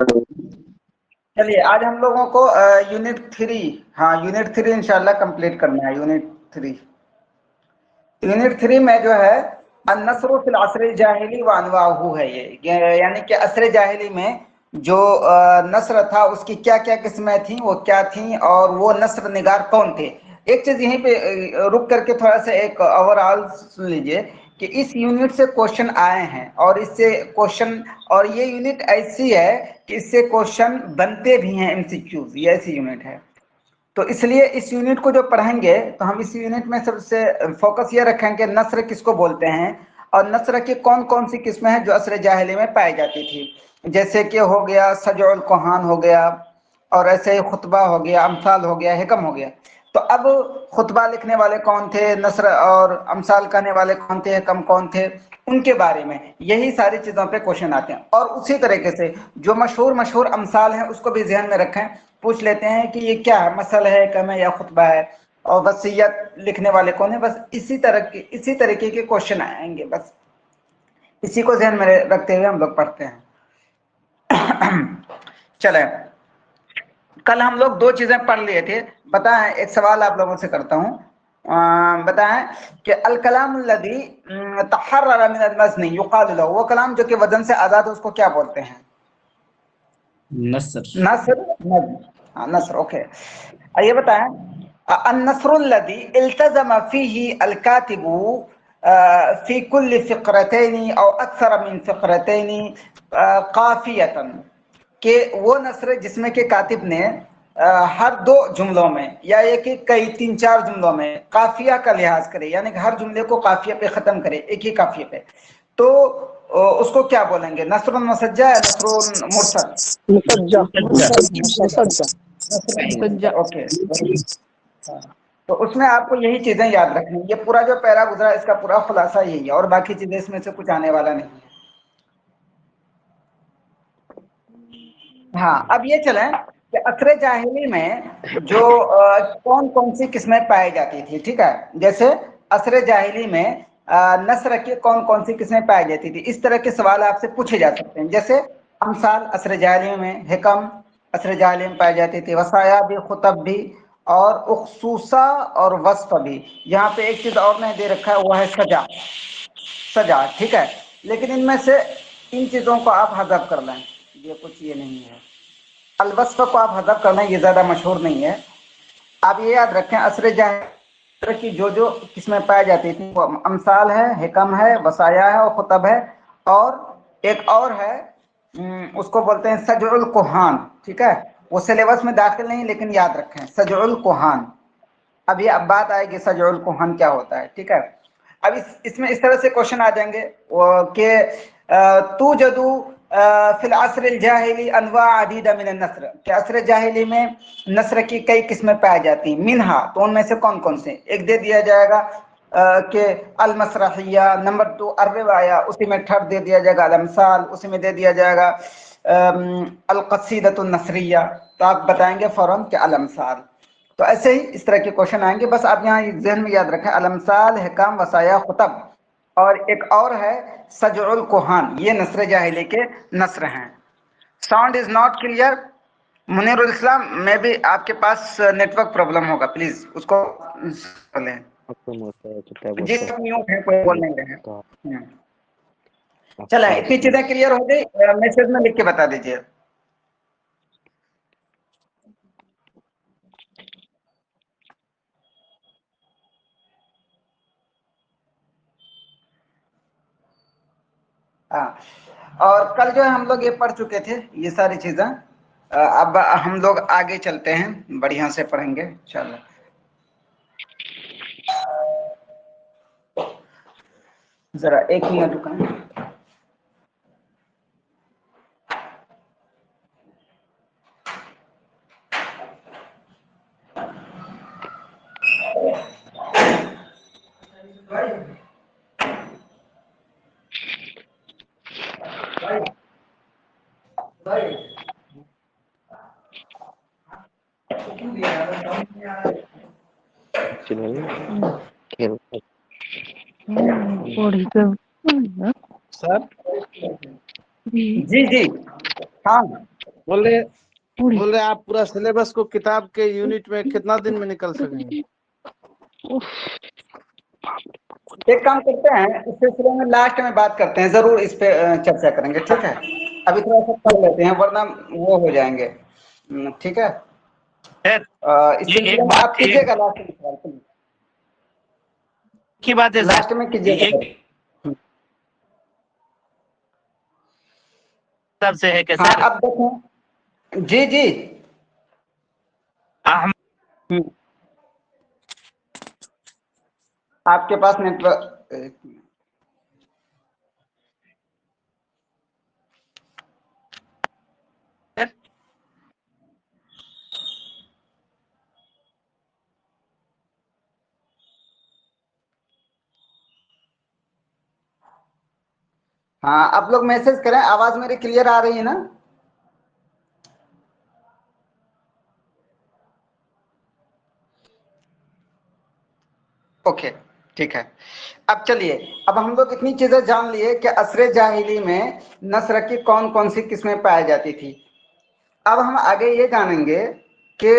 चलिए आज हम लोगों को यूनिट 3, हाँ यूनिट 3 इंशाल्लाह कंप्लीट करना है। यूनिट 3 में जो है अन्नस्रु फिल असर जाहिली व अनवाहु है ये, यानी कि असर जाहिली में जो नस्र था उसकी क्या क्या किस्में थी, वो क्या थी और वो नस्र निगार कौन थे। एक चीज यहीं पे रुक करके थोड़ा सा एक ओवरऑल सुन लीजिए कि इस यूनिट से क्वेश्चन आए हैं और इससे क्वेश्चन, और ये यूनिट ऐसी है कि इससे क्वेश्चन बनते भी हैं एमसीक्यूज, ये ऐसी यूनिट है। तो इसलिए इस यूनिट को जो पढ़ेंगे तो हम इस यूनिट में सबसे फोकस ये रखेंगे नस्र किसको बोलते हैं और नस्र की कौन कौन सी किस्में हैं जो असर जाहिली में पाई जाती थी। जैसे कि हो गया सजउल कुहान हो गया, और ऐसे ही खुतबा हो गया, अमसाल हो गया, हिकम हो गया। तो अब खुतबा लिखने वाले कौन थे, नस्र और अमसाल कहने वाले कौन थे, हिकम कौन थे, उनके बारे में यही सारी चीजों पे क्वेश्चन आते हैं। और उसी तरीके से जो मशहूर अमसाल हैं उसको भी ध्यान में रखें, पूछ लेते हैं कि ये क्या है, मसल है, हिकम है या खुतबा है, और वसीयत लिखने वाले कौन है। बस इसी तरीके के क्वेश्चन आएंगे, बस इसी को ध्यान में रखते हुए हम लोग पढ़ते हैं। चले, कल हम लोग दो चीजें पढ़ लिए थे। बताएं, एक सवाल आप लोगों से करता हूं, बताएं कि अल कलाम लदी तहर्रर मिन अल मज़नी युक़ाल लहू, वो कलाम जो कि वजन से आजाद है उसको क्या बोलते हैं? नस्र। ओके, आइए बताएं। अन्नस्रुल्लज़ी इल्तज़म फ़ीही अल कातिबु फ़ी कुल्लि फ़िक़रतैनि औ अक्सर मिन फ़िक़रतैनि क़ाफ़ियतन, कि वो नस्र जिसमें के कातिब ने हर दो जुमलों में या एक एक कई 3-4 जुमलों में काफिया का लिहाज करे, यानी कि हर जुमले को काफिया पे खत्म करे, एक ही काफिया पे, तो उसको क्या बोलेंगे? नस्रुन मुसज्जा या नस्रुन मुरसल? मुसज्जा। ओके, तो उसमें आपको यही चीजें याद रखनी। ये पूरा जो पैरा गुजरा इसका पूरा खुलासा यही है, और बाकी चीजें इसमें से कुछ आने वाला नहीं है। हाँ, अब ये चलें कि असर जाहिली में जो कौन कौन सी किस्में पाई जाती थी, ठीक है। जैसे असर जाहिली में नस्र की कौन कौन सी किस्में पाई जाती थी, इस तरह के सवाल आपसे पूछे जा सकते हैं। जैसे अमसाल असर जाहिली में, हिकम असर जाहिली में पाई जाती थी, वसाया भी, खुतब भी, और उखसूसा और वस्फ भी। यहाँ पे एक चीज और नहीं दे रखा है, वो है सजा, ठीक है। लेकिन इनमें से इन चीजों को आप हज़फ कर लें, ये कुछ ये नहीं है। अलवस्फ को आप हज़फ करना, ये ज्यादा मशहूर नहीं है। आप ये याद रखें असर जाहिली की जो किस्में पाई जाती थी वो अमसाल है, हिकम है, वसाया है और खुतब है, और एक और है उसको बोलते हैं सजउल कुहान, ठीक है। वो सिलेबस में दाखिल नहीं, लेकिन याद रखें सजउल कुहान। अभी अब बात आएगी सजउल कुहान क्या होता है, ठीक है। अब इसमें इस तरह से क्वेश्चन आ जाएंगे कि तू जदू फिल असर जाहिली अनवा अदीदा मिन नस्र, कि असर जाहिली में नस्र की कई किस्में पाई जाती। मिनहा, तो उनमें से कौन कौन से? एक दे दिया जाएगा कि अल मसरहिया, नंबर 2 अर्रिवाया, उसी में थर्ड दे दिया जाएगा अल अमसाल, उसी में दे दिया जाएगा अल क़सीदतुन नसरिया। तो आप बताएंगे फौरन कि अल अमसाल। तो ऐसे ही इस तरह के क्वेश्चन आएंगे, बस आप यहाँ ज़हन में याद रखें अल अमसाल, हिकम, वसाया, खुतब, और एक और है सजउल कुहान। ये नस्र जाहिली के नस्र हैं। Sound is not clear? Munirul Islam, में भी आपके पास नेटवर्क प्रॉब्लम होगा, प्लीज उसको लें। जी, म्यूट है, कोई बोल नहीं रहे हैं। चलें, इतनी चीजें क्लियर हो गई, मैसेज में लिख के बता दीजिए। हाँ, और कल जो है हम लोग ये पढ़ चुके थे ये सारी चीजें। अब हम लोग आगे चलते हैं, बढ़िया से पढ़ेंगे। चलो, जरा एक मिनट रुकें। सर जी, हाँ, बोले आप पूरा सिलेबस को किताब के यूनिट में कितना दिन में निकल सकेंगे? एक काम करते हैं, इस सिलसिले में लास्ट में बात करते हैं, जरूर इस पे चर्चा करेंगे, ठीक है। अभी थोड़ा सा पढ़ लेते हैं वरना वो हो जाएंगे, ठीक है। इस सिलसिले में आप कीजिएगा लास्ट में सवाल की बात है, लास्ट में कीजिएगा। तब से है कि हाँ, सर अब देखें जी जी आपके पास नेटवर्क, हाँ आप लोग मैसेज करें, आवाज मेरी क्लियर आ रही है ना? ओके, ठीक है। अब चलिए, अब हम लोग इतनी चीजें जान लिए कि असरे जाहिली में नस्र की कौन कौन सी किस्में पाई जाती थी। अब हम आगे ये जानेंगे कि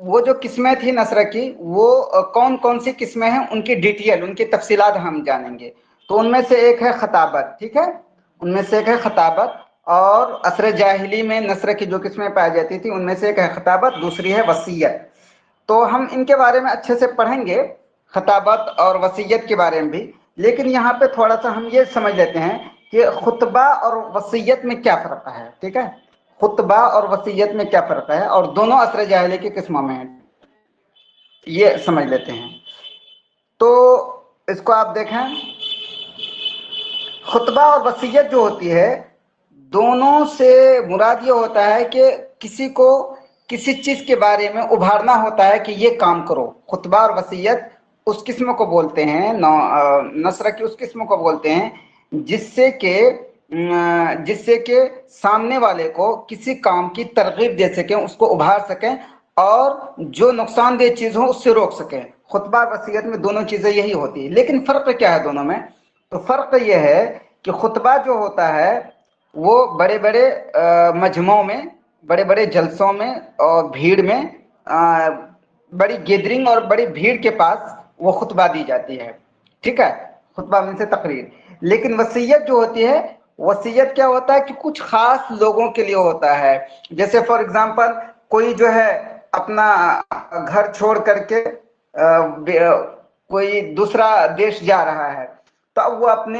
वो जो किस्में थी नस्र की, वो कौन कौन सी किस्में हैं, उनकी डिटेल, उनकी तफसीलात हम जानेंगे। तो उनमें से एक है खताबत, ठीक है, उनमें से एक है खताबत। और असर जाहिली में नस्र की जो किस्में पाई जाती थी उनमें से एक है खताबत, दूसरी है वसीयत। तो हम इनके बारे में अच्छे से पढ़ेंगे, खताबत और वसीयत के बारे में भी। लेकिन यहाँ पे थोड़ा सा हम ये समझ लेते हैं कि खुतबा और वसीयत में क्या फ़र्क है, ठीक है। खुतबा और वसीयत में क्या फ़र्क है, और दोनों असर जाहिली की किस्मों में है, ये समझ लेते हैं। तो इसको आप देखें, खुतबा और वसीयत जो होती है, दोनों से मुराद ये होता है कि किसी को किसी चीज के बारे में उभारना होता है कि ये काम करो। खुतबा और वसीयत उस किस्म को बोलते हैं, नस्र की उस किस्म को बोलते हैं जिससे के सामने वाले को किसी काम की तरगीब दे सकें, उसको उभार सकें, और जो नुकसानदेह चीज हो उससे रोक सकें। खुतबा और वसीयत में दोनों चीजें यही होती है। लेकिन फर्क क्या है दोनों में? तो फर्क यह है कि खुतबा जो होता है वो बड़े बड़े मजमों में, बड़े बड़े जलसों में और भीड़ में, बड़ी गैदरिंग और बड़ी भीड़ के पास वो खुतबा दी जाती है, ठीक है। खुतबा में से तकरीर। लेकिन वसीयत जो होती है, वसीयत क्या होता है कि कुछ खास लोगों के लिए होता है। जैसे फॉर एग्जांपल कोई जो है अपना घर छोड़ करके कोई दूसरा देश जा रहा है, तो अब वो अपने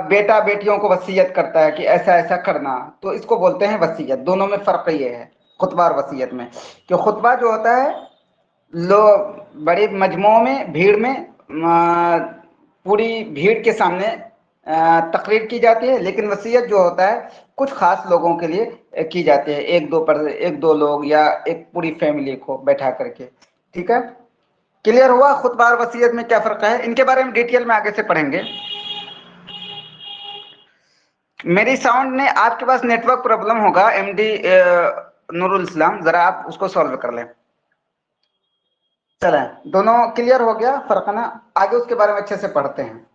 बेटा बेटियों को वसीयत करता है कि ऐसा ऐसा करना, तो इसको बोलते हैं वसीयत। दोनों में फर्क ये है खुतबा और वसीयत में, कि खुतबा जो होता है लोग बड़ी मजमुओं में, भीड़ में, पूरी भीड़ के सामने तकरीर की जाती है। लेकिन वसीयत जो होता है कुछ खास लोगों के लिए की जाती है, एक दो लोग या एक पूरी फैमिली को बैठा करके, ठीक है। क्लियर हुआ खुतबा और वसीयत में क्या फर्क है? इनके बारे में डिटेल में आगे से पढ़ेंगे। मेरी साउंड ने, आपके पास नेटवर्क प्रॉब्लम होगा एमडी नूरुल इस्लाम, जरा आप उसको सॉल्व कर लें। चलें, दोनों क्लियर हो गया फर्क ना? आगे उसके बारे में अच्छे से पढ़ते हैं।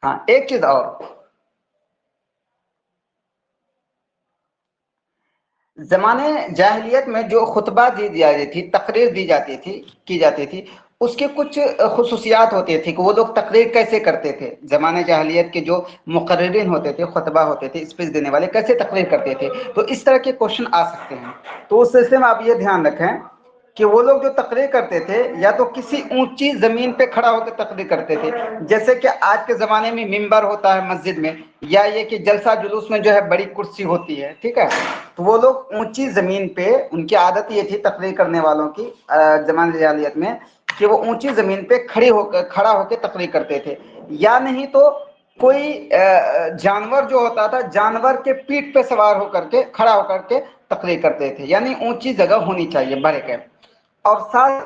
हाँ, एक चीज और, जमाने जाहिलियत में जो खुतबा दी जाती थी, तकरीर दी जाती थी, की जाती थी, उसके कुछ खुसूसियात होती थी कि वो लोग तकरीर कैसे करते थे। जमाने जाहिलियत के जो मुकर्रिरीन होते थे, खुतबा होते थे, स्पीच देने वाले, कैसे तकरीर करते थे। तो इस तरह के क्वेश्चन आ सकते हैं। तो उस सिलसिले में आप ये ध्यान रखें कि वो लोग जो तकरीर करते थे या तो किसी ऊंची जमीन पे खड़ा होकर तकरीर करते थे, जैसे कि आज के जमाने में मिंबर होता है मस्जिद में, या ये कि जलसा जुलूस में जो है बड़ी कुर्सी होती है, ठीक है। तो वो लोग ऊंची जमीन पे, उनकी आदत ये थी तकरीर करने वालों की जमाने जाहिलियत में, कि वो ऊंची जमीन पे खड़ा होकर तकरीर करते थे। या नहीं तो कोई जानवर जो होता था, जानवर के पीठ पे सवार होकर के खड़ा होकर के तकरीर करते थे, यानी ऊंची जगह होनी चाहिए भरे के। और साथ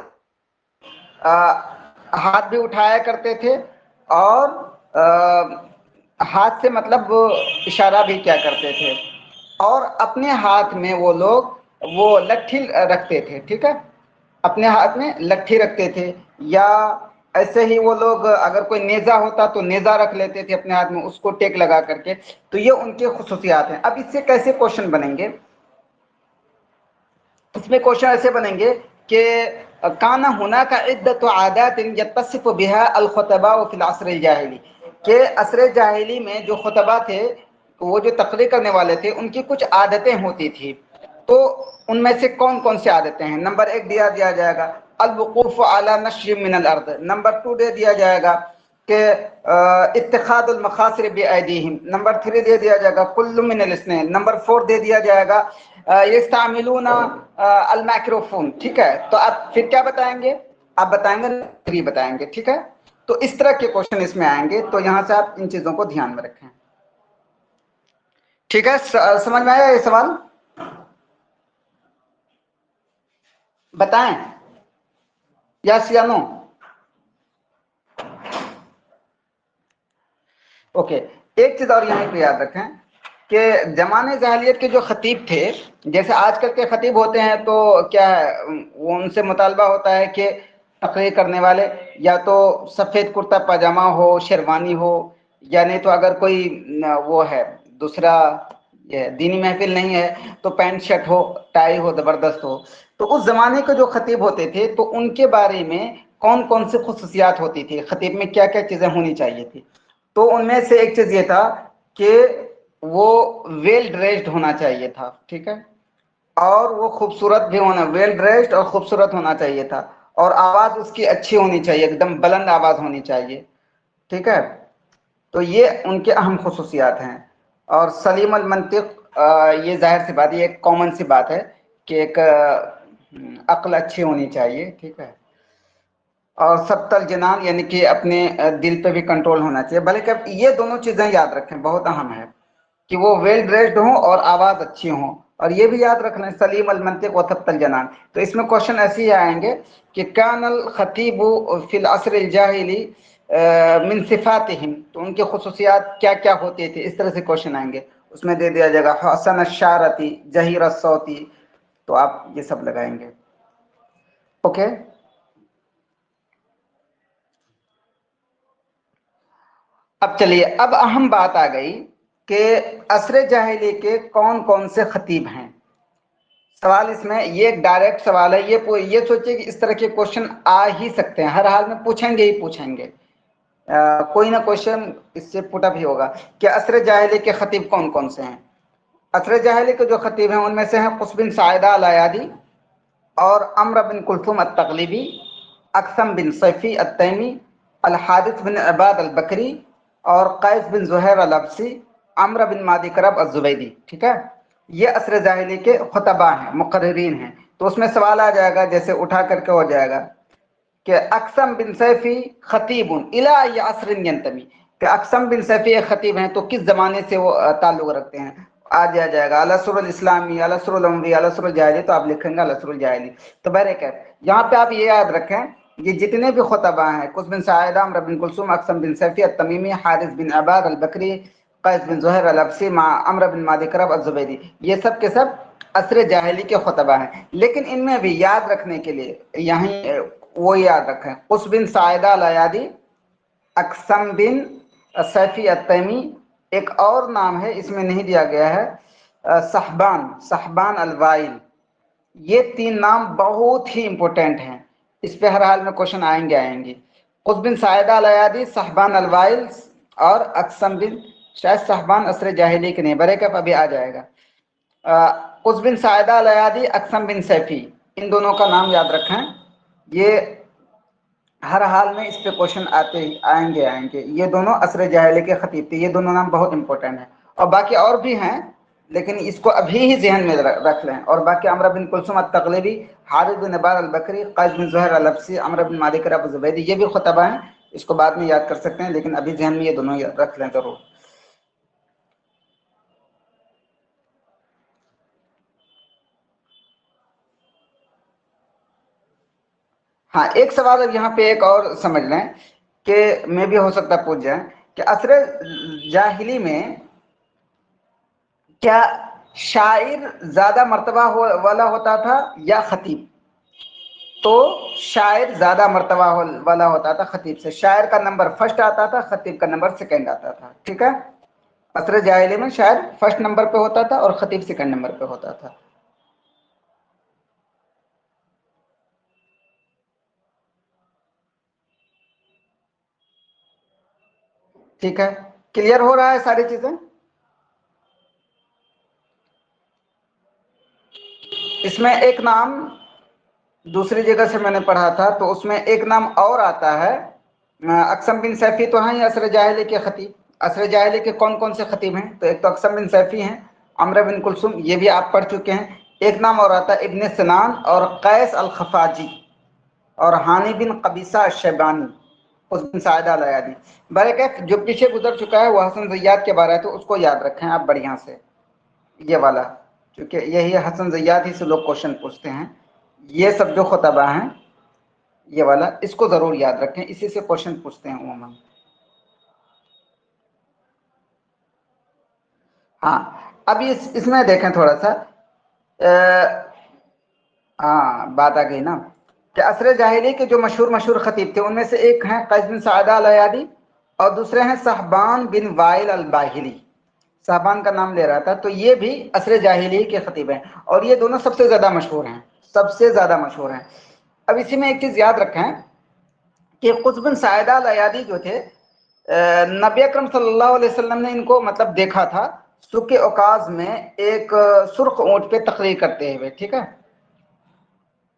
हाथ भी उठाया करते थे, और हाथ से मतलब इशारा भी क्या करते थे। اور اپنے ہاتھ میں وہ لوگ وہ لٹھی رکھتے تھے، ٹھیک ہے، اپنے ہاتھ میں لٹھی رکھتے تھے، یا ایسے ہی وہ لوگ اگر کوئی نیزہ ہوتا تو نیزہ رکھ لیتے تھے اپنے ہاتھ میں، اس کو ٹیک لگا کر کے. تو یہ ان کے خصوصیات ہیں. اب اس سے کیسے کوشچن بنیں گے؟ اس میں کوشچن ایسے بنیں گے کہ کان هناك عدة عادات يتصف بها الخطباء في العصر الجاہلی، کہ عصر جاہلی میں جو خطبہ تھے، وہ جو تقریر کرنے والے تھے، ان کی کچھ عادتیں ہوتی تھی. تو ان میں سے کون کون سی عادتیں ہیں؟ نمبر 1 دیا جائے گا الوقوف علی نشر من الارض. نمبر 2 دے دیا جائے گا کہ اتخاذ المخاصر بایدیہم. نمبر 3 دے دیا جائے گا کل من الاثنین. نمبر 4 دے دیا جائے گا یستعملون المائکروفون. ٹھیک ہے، تو آپ پھر کیا بتائیں گے؟ آپ بتائیں گے 3 بتائیں گے. ٹھیک ہے، تو اس طرح کے کوشچن اس میں آئیں گے، تو یہاں سے آپ ان چیزوں کو دھیان میں رکھیں. ٹھیک ہے، سمجھ میں آیا یہ سوال؟ بتائیں یس یا نو؟ اوکے. ایک چیز اور یہیں پہ یاد رکھیں کہ زمانے جاہلیت کے جو خطیب تھے، جیسے آج کل کے خطیب ہوتے ہیں، تو کیا ہے، وہ ان سے مطالبہ ہوتا ہے کہ تقریر کرنے والے یا تو سفید کرتا پاجامہ ہو، شیروانی ہو، یا نہیں تو اگر کوئی وہ ہے دوسرا دینی محفل نہیں ہے تو پینٹ شرٹ ہو، ٹائی ہو، زبردست ہو. تو اس زمانے کے جو خطیب ہوتے تھے تو ان کے بارے میں کون کون سی خصوصیات ہوتی تھی، خطیب میں کیا کیا چیزیں ہونی چاہیے تھی؟ تو ان میں سے ایک چیز یہ تھا کہ وہ ویل ڈریسڈ ہونا چاہیے تھا. ٹھیک ہے، اور وہ خوبصورت بھی ہونا، ویل ڈریسڈ اور خوبصورت ہونا چاہیے تھا، اور آواز اس کی اچھی ہونی چاہیے، ایک دم بلند آواز ہونی چاہیے. ٹھیک ہے، تو یہ ان کے اہم خصوصیات ہیں. اور سلیم المنطق، یہ ظاہر سی بات، یہ ایک کامن سی بات ہے کہ ایک عقل اچھی ہونی چاہیے. ٹھیک ہے، اور سبت الجنان یعنی کہ اپنے دل پہ بھی کنٹرول ہونا چاہیے. بلکہ یہ دونوں چیزیں یاد رکھیں، بہت اہم ہے کہ وہ ویل ڈریسڈ ہوں اور آواز اچھی ہوں. اور یہ بھی یاد رکھ لیں سلیم المنطق و سبت الجنان. تو اس میں کوشچن ایسے ہی آئیں گے کہ کان الخطیب فی العصر الجاہلی من صفاتہم، تو ان کے خصوصیات کیا کیا ہوتے تھے، اس طرح سے کوشچن آئیں گے. اس میں دے دیا جائے گا حسن الشارتی، جہیر الصوتی. تو آپ یہ سب لگائیں گے. اوکے. اب چلیے، اب اہم بات آ گئی کہ عصر جاہلی کے کون کون سے خطیب ہیں. سوال اس میں یہ ایک ڈائریکٹ سوال ہے، یہ سوچئے کہ اس طرح کے کوشچن آ ہی سکتے ہیں، ہر حال میں پوچھیں گے ہی پوچھیں گے. کوئی نہ کوشچن اس سے پٹ اپ ہی ہوگا کہ عصر جاہلی کے خطیب کون کون سے ہیں. عصر جاہلی کے جو خطیب ہیں ان میں سے ہیں قص بن ساعدہ الایادی، اور عمرو بن کلثوم التغلبی، اقسم بن صیفی التیمی، الحارث بن عباد البکری، اور قیس بن زہیر الابسی، عمرو بن مادی کرب الزبیدی. ٹھیک ہے، یہ عصر جاہلی کے خطباء ہیں، مقررین ہیں. تو اس میں سوال آ جائے گا، جیسے اٹھا کر کے ہو جائے گا کہ اقسم بن سیفی خطیب الی ای عصر ینتمی، کہ اقسم بن سیفی ایک خطیب ہیں تو کس زمانے سے وہ تعلق رکھتے ہیں. آ جائے گا العصر الاسلامی، العصر الاموی، العصر الجاہلی. تو آپ لکھیں گے العصر الجاہلی. تو بہرکیف یہاں پہ آپ یہ یاد رکھیں، یہ جتنے بھی خطباء ہیں، قص بن ساعدہ، عمرو بن کلثوم، اقسم بن سیفی التمیمی، حارث بن عباد البکری، قیس بن زہیر الابسی، مع عمرو بن مادی کرب الزبیدی، یہ سب کے سب عصر جاہلی کے خطباء ہیں. لیکن ان میں بھی یاد رکھنے کے لیے یہیں وہ یاد رکھیں، قص بن ساعدہ الایادی، اقسم بن سیفی التیمی، ایک اور نام ہے اس میں نہیں دیا گیا ہے، صحبان الوائل. یہ 3 نام بہت ہی امپورٹنٹ ہیں، اس پہ ہر حال میں کوشچن آئیں گے. قص بن ساعدہ الایادی، صحبان الوائل، اور اقسم بن، شاید صحبان عصر جاہلی کے نہیں، بریکپ ابھی آ جائے گا. قص بن ساعدہ الایادی، اقسم بن سیفی، ان دونوں کا نام یاد رکھیں. یہ ہر حال میں اس پہ کوشچن آئیں گے. یہ دونوں عصر جاہلی کے خطیب تھے، یہ دونوں نام بہت امپورٹنٹ ہیں. اور باقی اور بھی ہیں لیکن اس کو ابھی ہی ذہن میں رکھ لیں. اور باقی عمرو بن کلثوم التغلبی، حارث بن عباد البکری، قیس بن زہیر الابسی، عمرو بن مادی کرب الزبیدی، یہ بھی خطباء ہیں، اس کو بعد میں یاد کر سکتے ہیں، لیکن ابھی ذہن میں یہ دونوں رکھ لیں ضرور. ہاں، ایک سوال یہاں پہ ایک اور سمجھ لیں کہ میں بھی ہو سکتا پوچھ جائیں کہ عصر جاہلی میں کیا शायर ज्यादा मर्तबा वाला होता था या खतीब? तो शायर ज्यादा मर्तबा वाला होता था खतीब से। शायर का नंबर फर्स्ट आता था, खतीब का नंबर सेकंड आता था। ठीक है, असर जाहिली में शायर फर्स्ट नंबर पे होता था और खतीब सेकंड नंबर पे होता था। ठीक है, क्लियर हो रहा है सारी चीजें? इसमें एक नाम दूसरी जगह से मैंने पढ़ा था, तो उसमें एक नाम और आता है। अक़सम बिन सैफी तो हैं असर जाहिली के खतीब। असर जाहिली के कौन कौन से खतीब हैं? तो एक तो अक़सम बिन सैफी हैं, अम्र बिन कुलसुम, ये भी आप पढ़ चुके हैं। एक नाम और आता है इब्न सिनान और कैस अल खफाजी और हानी बिन कबीसा शैबानी, उस बिन साइदा अल अयादी। बहरकैफ जो पीछे गुजर चुका है वो हसन ज़ैयाद के बारे है, तो उसको याद रखें आप बढ़िया से, ये वाला, क्योंकि यही हसन ज़ैयाद ही से लोग क्वेश्चन पूछते हैं। ये सब जो खुतबा हैं ये वाला, इसको जरूर याद रखें, इसी से क्वेश्चन पूछते हैं उमूमन। हाँ, अब इसमें देखें थोड़ा सा, हाँ बात आ गई ना कि असर जाहिली के जो मशहूर खतीब थे उनमें से एक हैं कैस बिन सादा अल अयादी और दूसरे हैं सहबान बिन वाइल अल बाहिली। सहबान का नाम ले रहा था, तो ये भी असर जाहिली के खतीब हैं और ये दोनों सबसे ज्यादा मशहूर हैं, सबसे ज्यादा मशहूर हैं। अब इसी में एक चीज याद रखें कि क़ुस बिन साइदा अल अयादी जो थे, नबी अकरम सल्लल्लाहु अलैहि वसल्लम ने इनको मतलब देखा था सुके औकाज में एक सुर्ख ऊंट पे तकरीर करते हुए। ठीक है,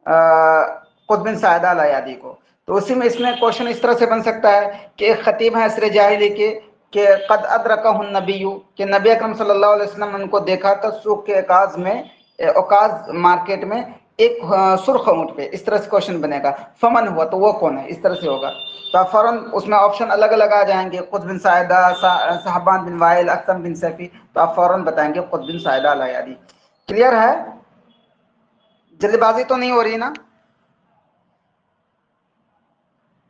क़ुस बिन साइदा अल अयादी को। तो उसी में इसमें क्वेश्चन इस तरह से बन सकता है कि एक खतीब है असर जाहिली के कद अदरकहु नबिय्यु, कि नबी अकरम सल्लल्लाहु अलैहि वसल्लम ने उनको देखा था सूख के औकाज में, औकाज मार्केट में एक सुर्ख ऊंट पे। इस तरह से क्वेश्चन बनेगा, फमन हुआ तो वो कौन है, इस तरह से होगा। तो आप फौरन उसमें ऑप्शन अलग अलग आ जाएंगे, क़ुस बिन साइदा, सहबान बिन वाइल, अक़सम बिन सैफी, तो आप फौरन बताएंगे क़ुस बिन साइदा अल अयादी। क्लियर है? जल्दबाजी तो नहीं हो रही ना?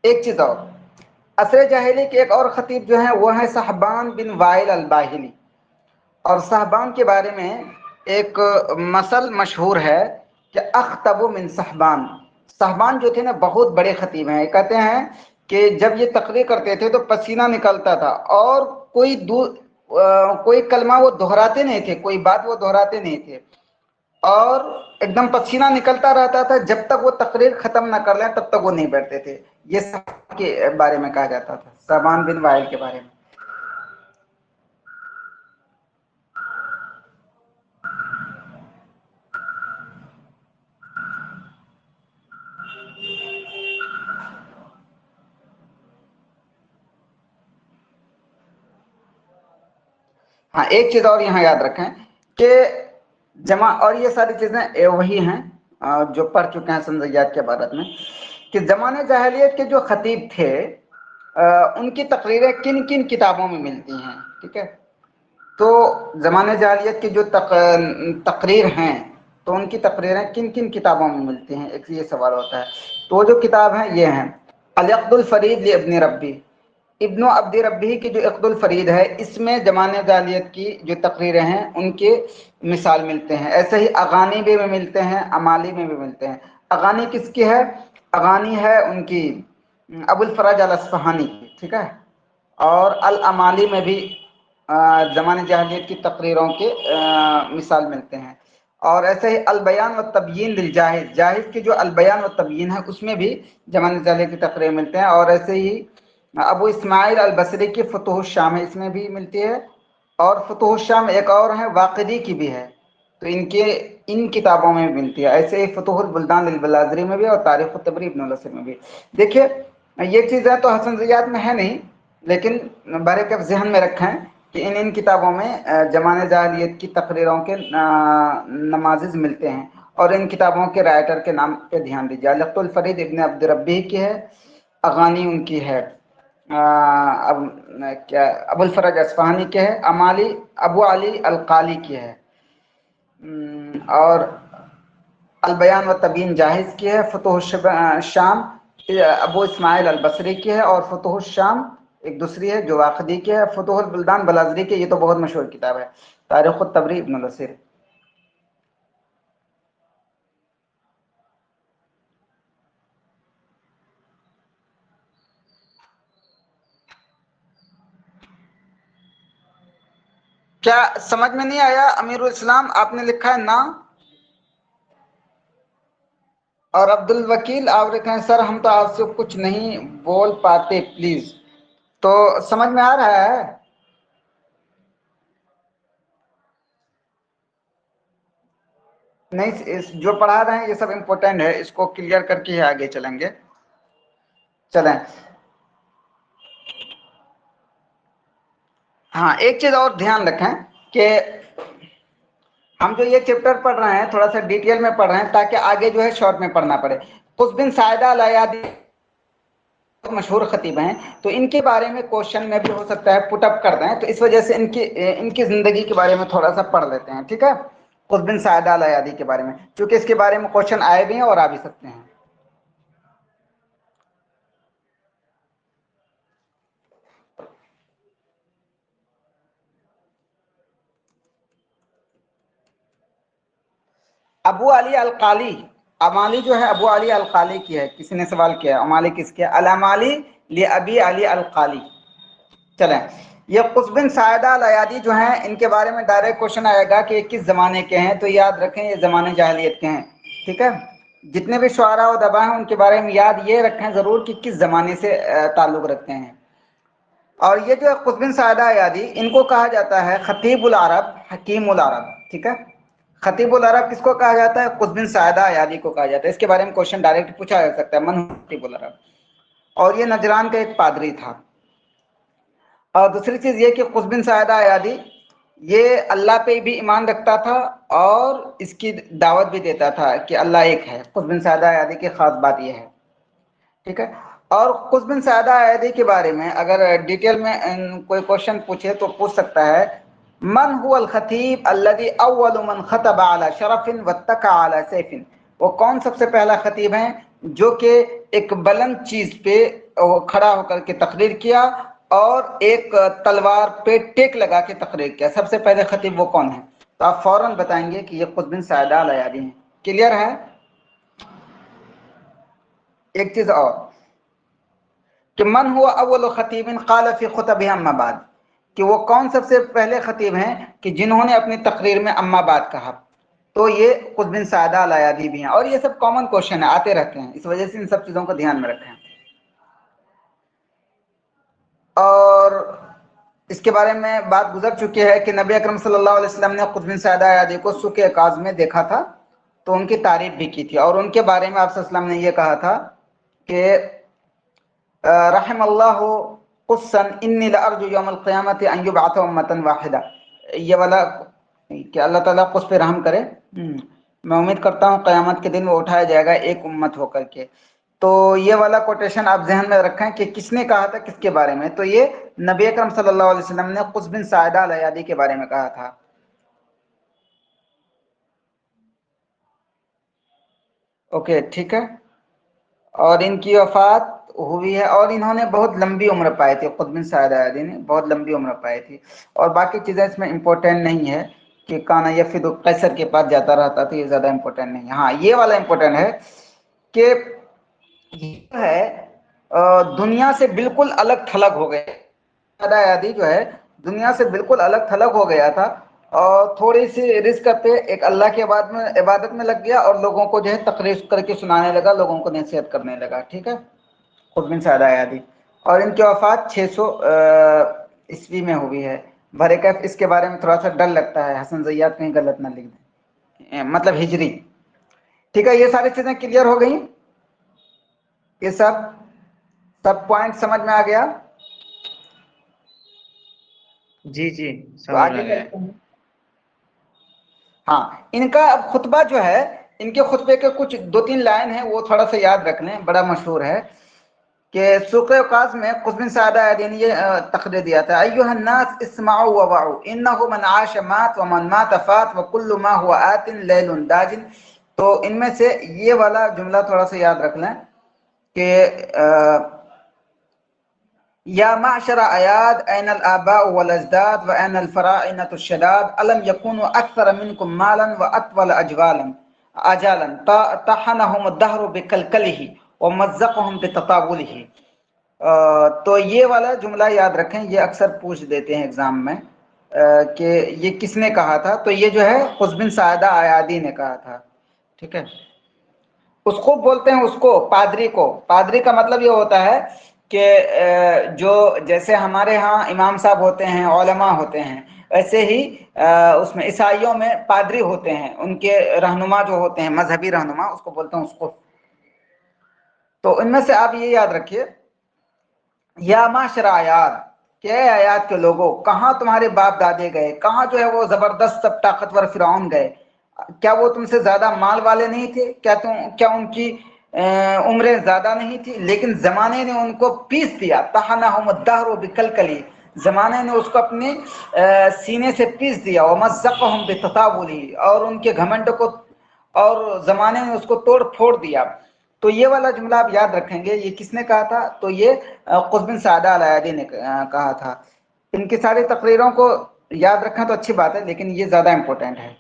एक चीज और, असर जाहिली के एक और खतीब जो है वो है सहबान बिन वाइल अल बाहिली। और सहबान के बारे में एक मसल मशहूर है कि अख्तबु मिन सहबान। सहबान जो थे ना बहुत बड़े खतीब हैं। कहते हैं कि जब ये तकरीर करते थे तो पसीना निकलता था और कोई कलमा वो दोहराते नहीं थे, कोई बात वो दोहराते नहीं थे और एकदम पसीना निकलता रहता था। जब तक वो तकरीर खत्म ना कर लें तब तक वो नहीं बैठते थे। ये सहबान के बारे में कहा जाता था, सहबान बिन वाइल के बारे में। हाँ, एक चीज और यहाँ याद रखें कि जमा, और ये सारी चीजें वही हैं जो पढ़ चुके हैं संज़य्यात के बारे में, कि जमाने जाहिलियत के जो खतीब थे उनकी तकरीरें किन किन किताबों में मिलती हैं। ठीक है, तो जमाने जाहिलियत की जो तकरीर हैं तो उनकी तकरीरें किन किन किताबों में मिलती हैं, एक ये सवाल होता है। तो जो किताब हैं ये हैं अल-अक़्दुल फ़रीद लि इब्न रब्बी, इब्न अब्दी रब्बी की जो अक़्दुल फ़रीद है, इसमें जमाने जाहिलियत की जो तकरीरें हैं उनके मिसाल मिलते हैं। ऐसे ही अगानी में भी मिलते हैं, अमाली में भी मिलते हैं। अगानी किसकी है? अगानी है उनकी अबुल फ़रज अल अस्फ़हानी की। ठीक है, और अल अमाली में भी ज़माने जाहिलियत की तकरीरों के मिसाल मिलते हैं। और ऐसे ही अल बयान व तबयीन लिल जाहिज़, जाहिज़ की जो अल बयान व तबयीन है उसमें भी ज़माने जाहिलियत की तकरीर मिलते हैं। और ऐसे ही अबू इस्माइल अल बसरी की फुतुह शाम है, इसमें भी मिलती है। और फुतुह शाम एक और है, वाक़िदी की भी है, तो इन किताबों में भी मिलती है। ऐसे ही फुतुहुल बुल्दान लिल बलाज़री में भी और तारीख़ तबरी इब्न अल असर में भी। देखिए ये चीज़ें तो हसन ज़ियाद में है नहीं, लेकिन बहरकैफ़ ज़हन में रखें कि इन किताबों में ज़माने जाहिलियत की तकरीरों के नमाज़िज़ मिलते हैं। और इन किताबों के राइटर के नाम पे ध्यान दीजिए। अल-अक़्दुल फ़रीद इब्न अब्द रब्बी की है, अगानी उनकी है, क्या अबुल फ़रज अस्फ़हानी के है, अमाली अबू अली अल-क़ाली की है, और अल बयान व तबीन जाहिज़ की है। फुतुह शाम अबू इस्माइल अल बसरी की है। और फुतुह शाम एक दूसरी है जो वाक़िदी की है, फुतुहुल बुल्दान बलाज़री की, ये तो बहुत मशहूर किताब है, तारीख़ तबरी इब्न अल असर। क्या समझ में नहीं आया? अमीरुल इस्लाम आपने लिखा है ना, और अब्दुल वकील आप लिखे हैं सर हम तो आपसे कुछ नहीं बोल पाते प्लीज। तो समझ में आ रहा है? नहीं, जो पढ़ा रहे हैं ये सब इम्पोर्टेंट है, इसको क्लियर करके ही आगे चलेंगे। चलें। हाँ, एक चीज और ध्यान रखें कि हम जो ये चैप्टर पढ़ रहे हैं थोड़ा सा डिटेल में पढ़ रहे हैं ताकि आगे जो है शॉर्ट में पढ़ना पड़े। कुछ बिन सायदा अल-अयादी मशहूर खतीब हैं, तो इनके बारे में क्वेश्चन में भी हो सकता है पुट अप कर दें, तो इस वजह से इनकी जिंदगी के बारे में थोड़ा सा पढ़ लेते हैं, ठीक है? कुछ बिन सायदा अल-अयादी के बारे में, क्योंकि इसके बारे में क्वेश्चन आए भी हैं और आ भी सकते हैं। अबू अली अल-काली, अमाली जो है अबू अली अल-काली की है। किसी ने सवाल किया अमाली किसके? अल-अमाली li अबी अली अल-काली। चलें, ये कुछ बिन सायदा अल-अयादी जो हैं इनके बारे में डायरेक्ट क्वेश्चन आएगा कि ये किस जमाने के हैं, तो याद रखें ये जमाने जाहिलियत के हैं, ठीक है? जितने भी शुआरा और दबा हैं उनके बारे में याद ये रखें जरूर कि किस जमाने से ताल्लुक रखते हैं। और ये जो कुछ बिन सायदा अल-अयादी इनको कहा जाता है खतीबुल अरब, हकीमुल अरब, ठीक है? खतीबुल अरब किसको कहा जाता है? कुछ बिन सायदा अल-अयादी को कहा जाता है। इसके बारे में क्वेश्चन डायरेक्ट पूछा जा सकता है, मन खतीबुल अरब। और ये नजरान का एक पादरी था। और दूसरी चीज ये कि कुछ बिन सायदा अल-अयादी ये अल्लाह पे भी ईमान रखता था और इसकी दावत भी देता था कि अल्लाह एक है। कुछ बिन सायदा अल-अयादी की खास बात यह है, ठीक है? और कुछ बिन सायदा अल-अयादी के बारे में अगर डिटेल में कोई क्वेश्चन पूछे तो पूछ सकता है, मन हुवल खतीब अल्लज़ी अव्वलु मन खतबा अला शरफिन वत्तका अला सैफिन। वो कौन सबसे पहला खतीब है जो कि एक बुलंद चीज पे खड़ा होकर के तकरीर किया और एक तलवार पे टेक लगा के तकरीर किया? सबसे पहले खतीब वो कौन है? तो आप फौरन बताएंगे कि ये कुछ बिन सायदा अल-अयादी हैं। क्लियर है? एक चीज और कि मन हुआ अव्वल खतीबिन क़ाल फी खुतबिही अम्मा बाद, कि वो कौन सबसे पहले खतीब हैं कि जिन्होंने अपनी तकरीर में अम्मा बाद कहा? तो ये कुछ बिन सायदा अल-अयादी भी हैं। और ये सब कॉमन क्वेश्चन है, आते रहते हैं, इस वजह से इन सब चीजों को ध्यान में रखें। और इसके बारे में बात गुजर चुकी है कि नबी अकरम सल्लल्लाहु अलैहि वसल्लम ने कुछ बिन सायदा अल-अयादी को सूखे काज में देखा था, तो उनकी तारीफ भी की थी। और उनके बारे में आप सल्लल्लाहु अलैहि वसल्लम ने ये कहा था कि रहमल्लाहु कुस्सन इन्नी लअरजु यौमल क़ियामति अन युबअथ उम्मतन वाहिदा। ये वाला कि अल्लाह ताला कुछ पे रहम करे, मैं उम्मीद करता हूँ क़यामत के दिन वो उठाया जाएगा एक उम्मत होकर के। तो ये वाला कोटेशन आप जहन में रखें कि किसने कहा था किसके बारे में? तो ये नबी अकरम सल्लल्लाहु अलैहि वसल्लम ने कुछ बिन सायदा अल-अयादी के बारे में कहा था। ओके, ठीक है। और इनकी वफात हुई है और इन्होंने बहुत लंबी उम्र पाई थी। कुछ बिन सायदा अल-अयादी ने बहुत लंबी उम्र पाई थी। और बाकी चीज़ें इसमें इम्पोर्टेंट नहीं है कि काना यफिदु कैसर के पास जाता रहता था, ये ज़्यादा इम्पोर्टेंट नहीं है। हाँ, ये वाला इम्पोर्टेंट है कि ये है दुनिया से बिल्कुल अलग थलग हो गए। सायदा अल-अयादी जो है दुनिया से बिल्कुल अलग थलग हो गया था और थोड़ी सी रिस्क पे एक अल्लाह के इबादत में लग गया और लोगों को जो है तकरीर करके सुनाने लगा, लोगों को नसीहत करने लगा, ठीक है? कुछ बिन सायदा अल-अयादी। और इनकी वफात 600 ईस्वी में हुई है। बरकैफ इसके बारे में थोड़ा सा डर लगता है, हसन ज़ैयाद कहीं गलत ना लिख दें, मतलब हिजरी। ठीक है, ये सारी चीजें क्लियर हो गई? ये सब पॉइंट समझ में आ गया? जी जी तो समझ आगे में गया। चलते हैं। हाँ, इनका अब खुतबा जो है, इनके खुतबे के कुछ 2-3 लाइन है, वो थोड़ा सा याद रख लें, बड़ा मशहूर है कि सूखे औकाज में कुछ बिन सायदा अल-अयादी ने ये तकरीर दिया था, अय्युहन नास इस्माउ व वाउ इन्नहु मन आश मात व मन मात फात व कुल्लु मा हुवा आतिन लैलुन दाजिन। तो इनमें से ये वाला जुमला थोड़ा सा याद रख लें कि या माशर अयाद ऐनल आबा वल अजदाद व ऐनल फराइनतु शदाद अलम यकूनु अक्सर मिनकुम मालन व अतवल अजवालन अजालन तहनहुम दहरु बिकलकलिही व मज़्ज़क़हुम बिततावुलिही। तो ये वाला जुमला याद रखें, ये अक्सर पूछ देते हैं एग्जाम में کہ یہ کس نے کہا تھا، تو یہ جو ہے قطب بن سعدہ ایادی نے کہا تھا، ٹھیک ہے. اس کو بولتے ہیں، اس کو پادری کو. پادری کا مطلب یہ ہوتا ہے کہ جو جیسے ہمارے ہاں امام صاحب ہوتے ہیں، علماء ہوتے ہیں، ایسے ہی اس میں عیسائیوں میں پادری ہوتے ہیں، ان کے رہنما جو ہوتے ہیں، مذہبی رہنما، اس کو بولتے ہیں اس کو. تو ان میں سے آپ یہ یاد رکھیے، یا معاشر آیات، کہ اے آیات کے لوگوں، کہاں تمہارے باپ دادے گئے، کہاں جو ہے وہ زبردست سب طاقتور فرعون گئے؟ کیا وہ تم سے زیادہ مال والے نہیں تھے؟ کیا ان کی عمریں زیادہ نہیں تھی؟ لیکن زمانے نے ان کو پیس دیا. طحنہم الدہر بکلکلی، زمانے نے اس کو اپنے سینے سے پیس دیا. ومزقہم بتطاولی، اور ان کے گھمنڈ کو، اور زمانے نے اس کو توڑ پھوڑ دیا. تو یہ والا جملہ آپ یاد رکھیں گے. یہ کس نے کہا تھا؟ تو یہ قطب بن سعدہ الایادی نے کہا تھا. ان کی ساری تقریروں کو یاد رکھیں تو اچھی بات ہے، لیکن یہ زیادہ امپورٹنٹ ہے.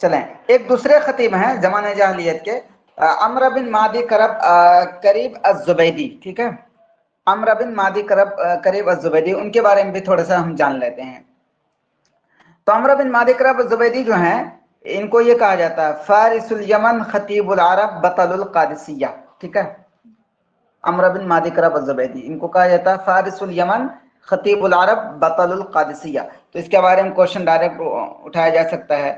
چلیں، ایک دوسرے خطیب ہیں زمانہ جاہلیت کے، عمرو بن مادی قریب الزبیدی، ٹھیک ہے. عمرو بن مادی قریب الزبیدی، ان کے بارے میں بھی تھوڑا سا ہم جان لیتے ہیں. تو عمرو بن مادی قریب الزبیدی جو ہیں، ان کو یہ کہا جاتا ہے فارس الیمن خطیب العرب بطل القادسیہ، ٹھیک ہے. عمرو بن مادی قریب الزبیدی، ان کو کہا جاتا ہے فارس الیمن خطیب العرب بطل القادسیہ. تو اس کے بارے میں کوشچن ڈائریکٹ اٹھایا جا سکتا ہے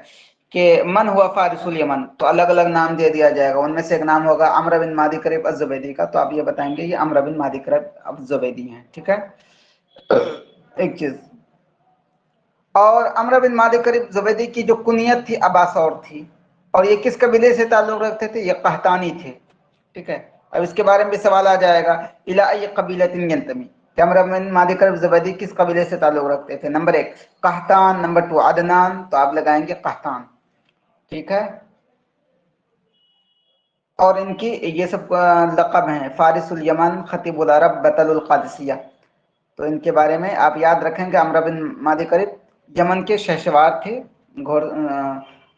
کہ من ہوا فارس الیمن، تو الگ الگ نام دے دیا جائے گا. ان میں سے ایک نام ہوگا عمرو بن مادی قریب الزبیدی کا، تو آپ یہ بتائیں گے یہ عمرو بن مادی قریب الزبیدی ہیں، ٹھیک ہے. ایک چیز اور، عمرو بن مادی قریب زبیدی کی جو کنیت تھی اباسور تھی، اور یہ کس قبیلے سے تعلق رکھتے تھے؟ یہ قحطانی تھے، ٹھیک ہے. اب اس کے بارے میں بھی سوال آ جائے گا، الی ای قبیلۃ ینتمی، کہ عمرو بن مادی قریب زبیدی کس قبیلے سے تعلق رکھتے تھے؟ نمبر 1 قحطان، نمبر 2 عدنان، تو آپ لگائیں گے قحطان، ٹھیک ہے. اور ان کی یہ سب لقب ہیں، فارس الیمن خطیب العرب بطل القادسیہ. تو ان کے بارے میں آپ یاد رکھیں گے، عمرو بن مادی قریب یمن کے شہسوار تھے،